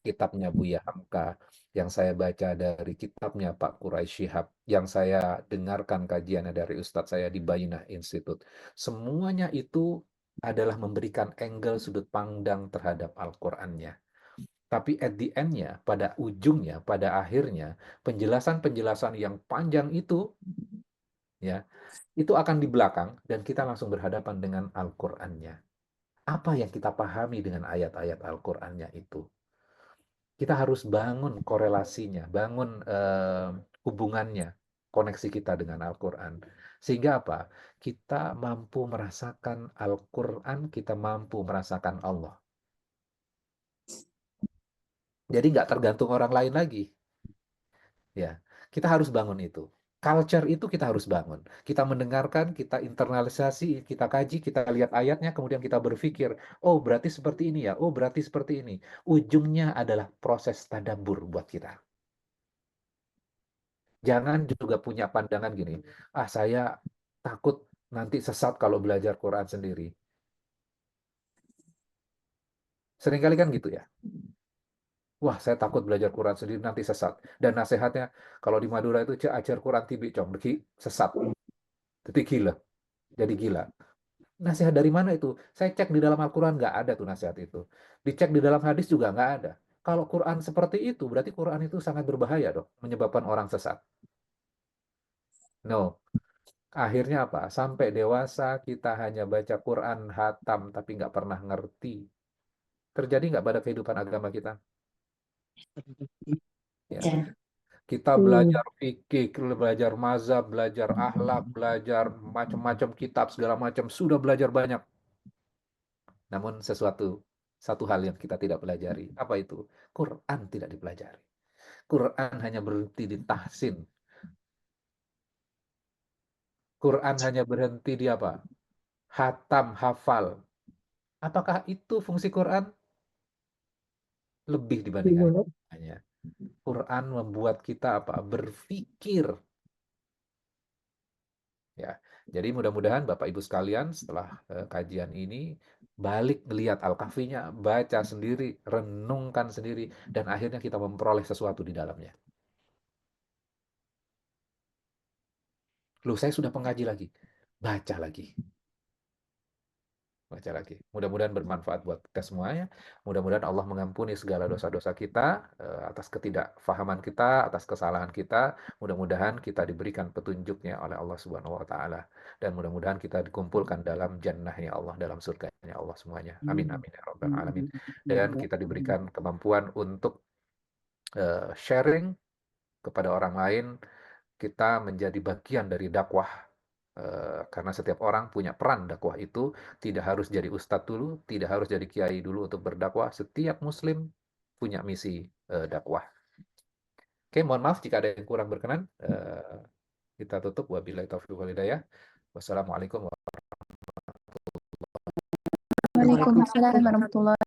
kitabnya Buya Hamka, yang saya baca dari kitabnya Pak Quraisy Shihab, yang saya dengarkan kajiannya dari Ustadz saya di Bainah Institute. Semuanya itu adalah memberikan angle sudut pandang terhadap Al-Qur'annya. Tapi at the end-nya, pada ujungnya, pada akhirnya, penjelasan-penjelasan yang panjang itu, ya, itu akan di belakang dan kita langsung berhadapan dengan Al-Qur'annya. Apa yang kita pahami dengan ayat-ayat Al-Qur'annya itu? Kita harus bangun korelasinya, bangun hubungannya, koneksi kita dengan Al-Qur'an. Sehingga apa? Kita mampu merasakan Al-Qur'an, kita mampu merasakan Allah. Jadi nggak tergantung orang lain lagi. Ya, kita harus bangun itu. Culture itu kita harus bangun. Kita mendengarkan, kita internalisasi, kita kaji, kita lihat ayatnya, kemudian kita berpikir, oh berarti seperti ini ya, oh berarti seperti ini. Ujungnya adalah proses tadabbur buat kita. Jangan juga punya pandangan gini, saya takut nanti sesat kalau belajar Quran sendiri. Seringkali kan gitu ya. Wah, saya takut belajar Quran sendiri nanti sesat. Dan nasihatnya, kalau di Madura itu ajar Quran tibi cong, sesat. Jadi gila. Jadi gila. Nasihat dari mana itu? Saya cek di dalam Al-Quran, nggak ada tuh nasihat itu. Dicek di dalam hadis juga nggak ada. Kalau Quran seperti itu, berarti Quran itu sangat berbahaya dong, menyebabkan orang sesat. No. Akhirnya apa? Sampai dewasa kita hanya baca Quran hatam, tapi nggak pernah ngerti. Terjadi nggak pada kehidupan agama kita? Ya. Kita belajar fikih, belajar mazhab, belajar akhlak, belajar macam-macam kitab, segala macam. Sudah belajar banyak. Namun satu hal yang kita tidak pelajari. Apa itu? Quran tidak dipelajari. Quran hanya berhenti di tahsin. Quran hanya berhenti di apa? Hatam, hafal. Apakah itu fungsi Quran? Lebih dibandingkan hanya. Quran membuat kita apa? Berpikir. Ya, jadi mudah-mudahan Bapak Ibu sekalian setelah kajian ini balik melihat Al-Kahfinya, baca sendiri, renungkan sendiri, dan akhirnya kita memperoleh sesuatu di dalamnya. Loh, saya sudah pengaji lagi. Baca lagi. Baca lagi. Mudah-mudahan bermanfaat buat kita semuanya. Mudah-mudahan Allah mengampuni segala dosa-dosa kita, atas ketidakfahaman kita, atas kesalahan kita. Mudah-mudahan kita diberikan petunjuknya oleh Allah Subhanahu wa Ta'ala. Dan mudah-mudahan kita dikumpulkan dalam jannahnya Allah, dalam surganya Allah semuanya. Amin, amin, ya rabbal alamin. Dan kita diberikan kemampuan untuk sharing kepada orang lain. Kita menjadi bagian dari dakwah. Karena setiap orang punya peran dakwah itu, tidak harus jadi ustadz dulu, tidak harus jadi kiai dulu untuk berdakwah. Setiap muslim punya misi dakwah. Oke, mohon maaf jika ada yang kurang berkenan. Kita tutup. Wabillahi taufiq wal hidayah. Wassalamualaikum Waalaikumsalam warahmatullahi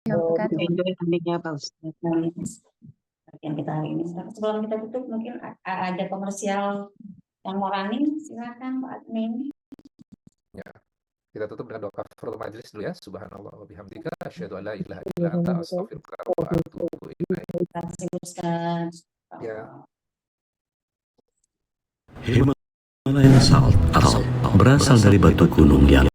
wabarakatuh. Enjoy endingnya Pak Ustaz. Yang kita hari ini. Sebelum kita tutup, mungkin ada komersial yang mau running, silakan Pak Admin. Ya, kita tutup dengan doa kafaratul majelis dulu ya. Subhanallah wa bihamdika asyhadu an la ilaha illa anta astaghfiruka wa atubu ilaik. Terima kasih Ustaz. Ya. Hemat Himalayan salt berasal dari batu gunung yang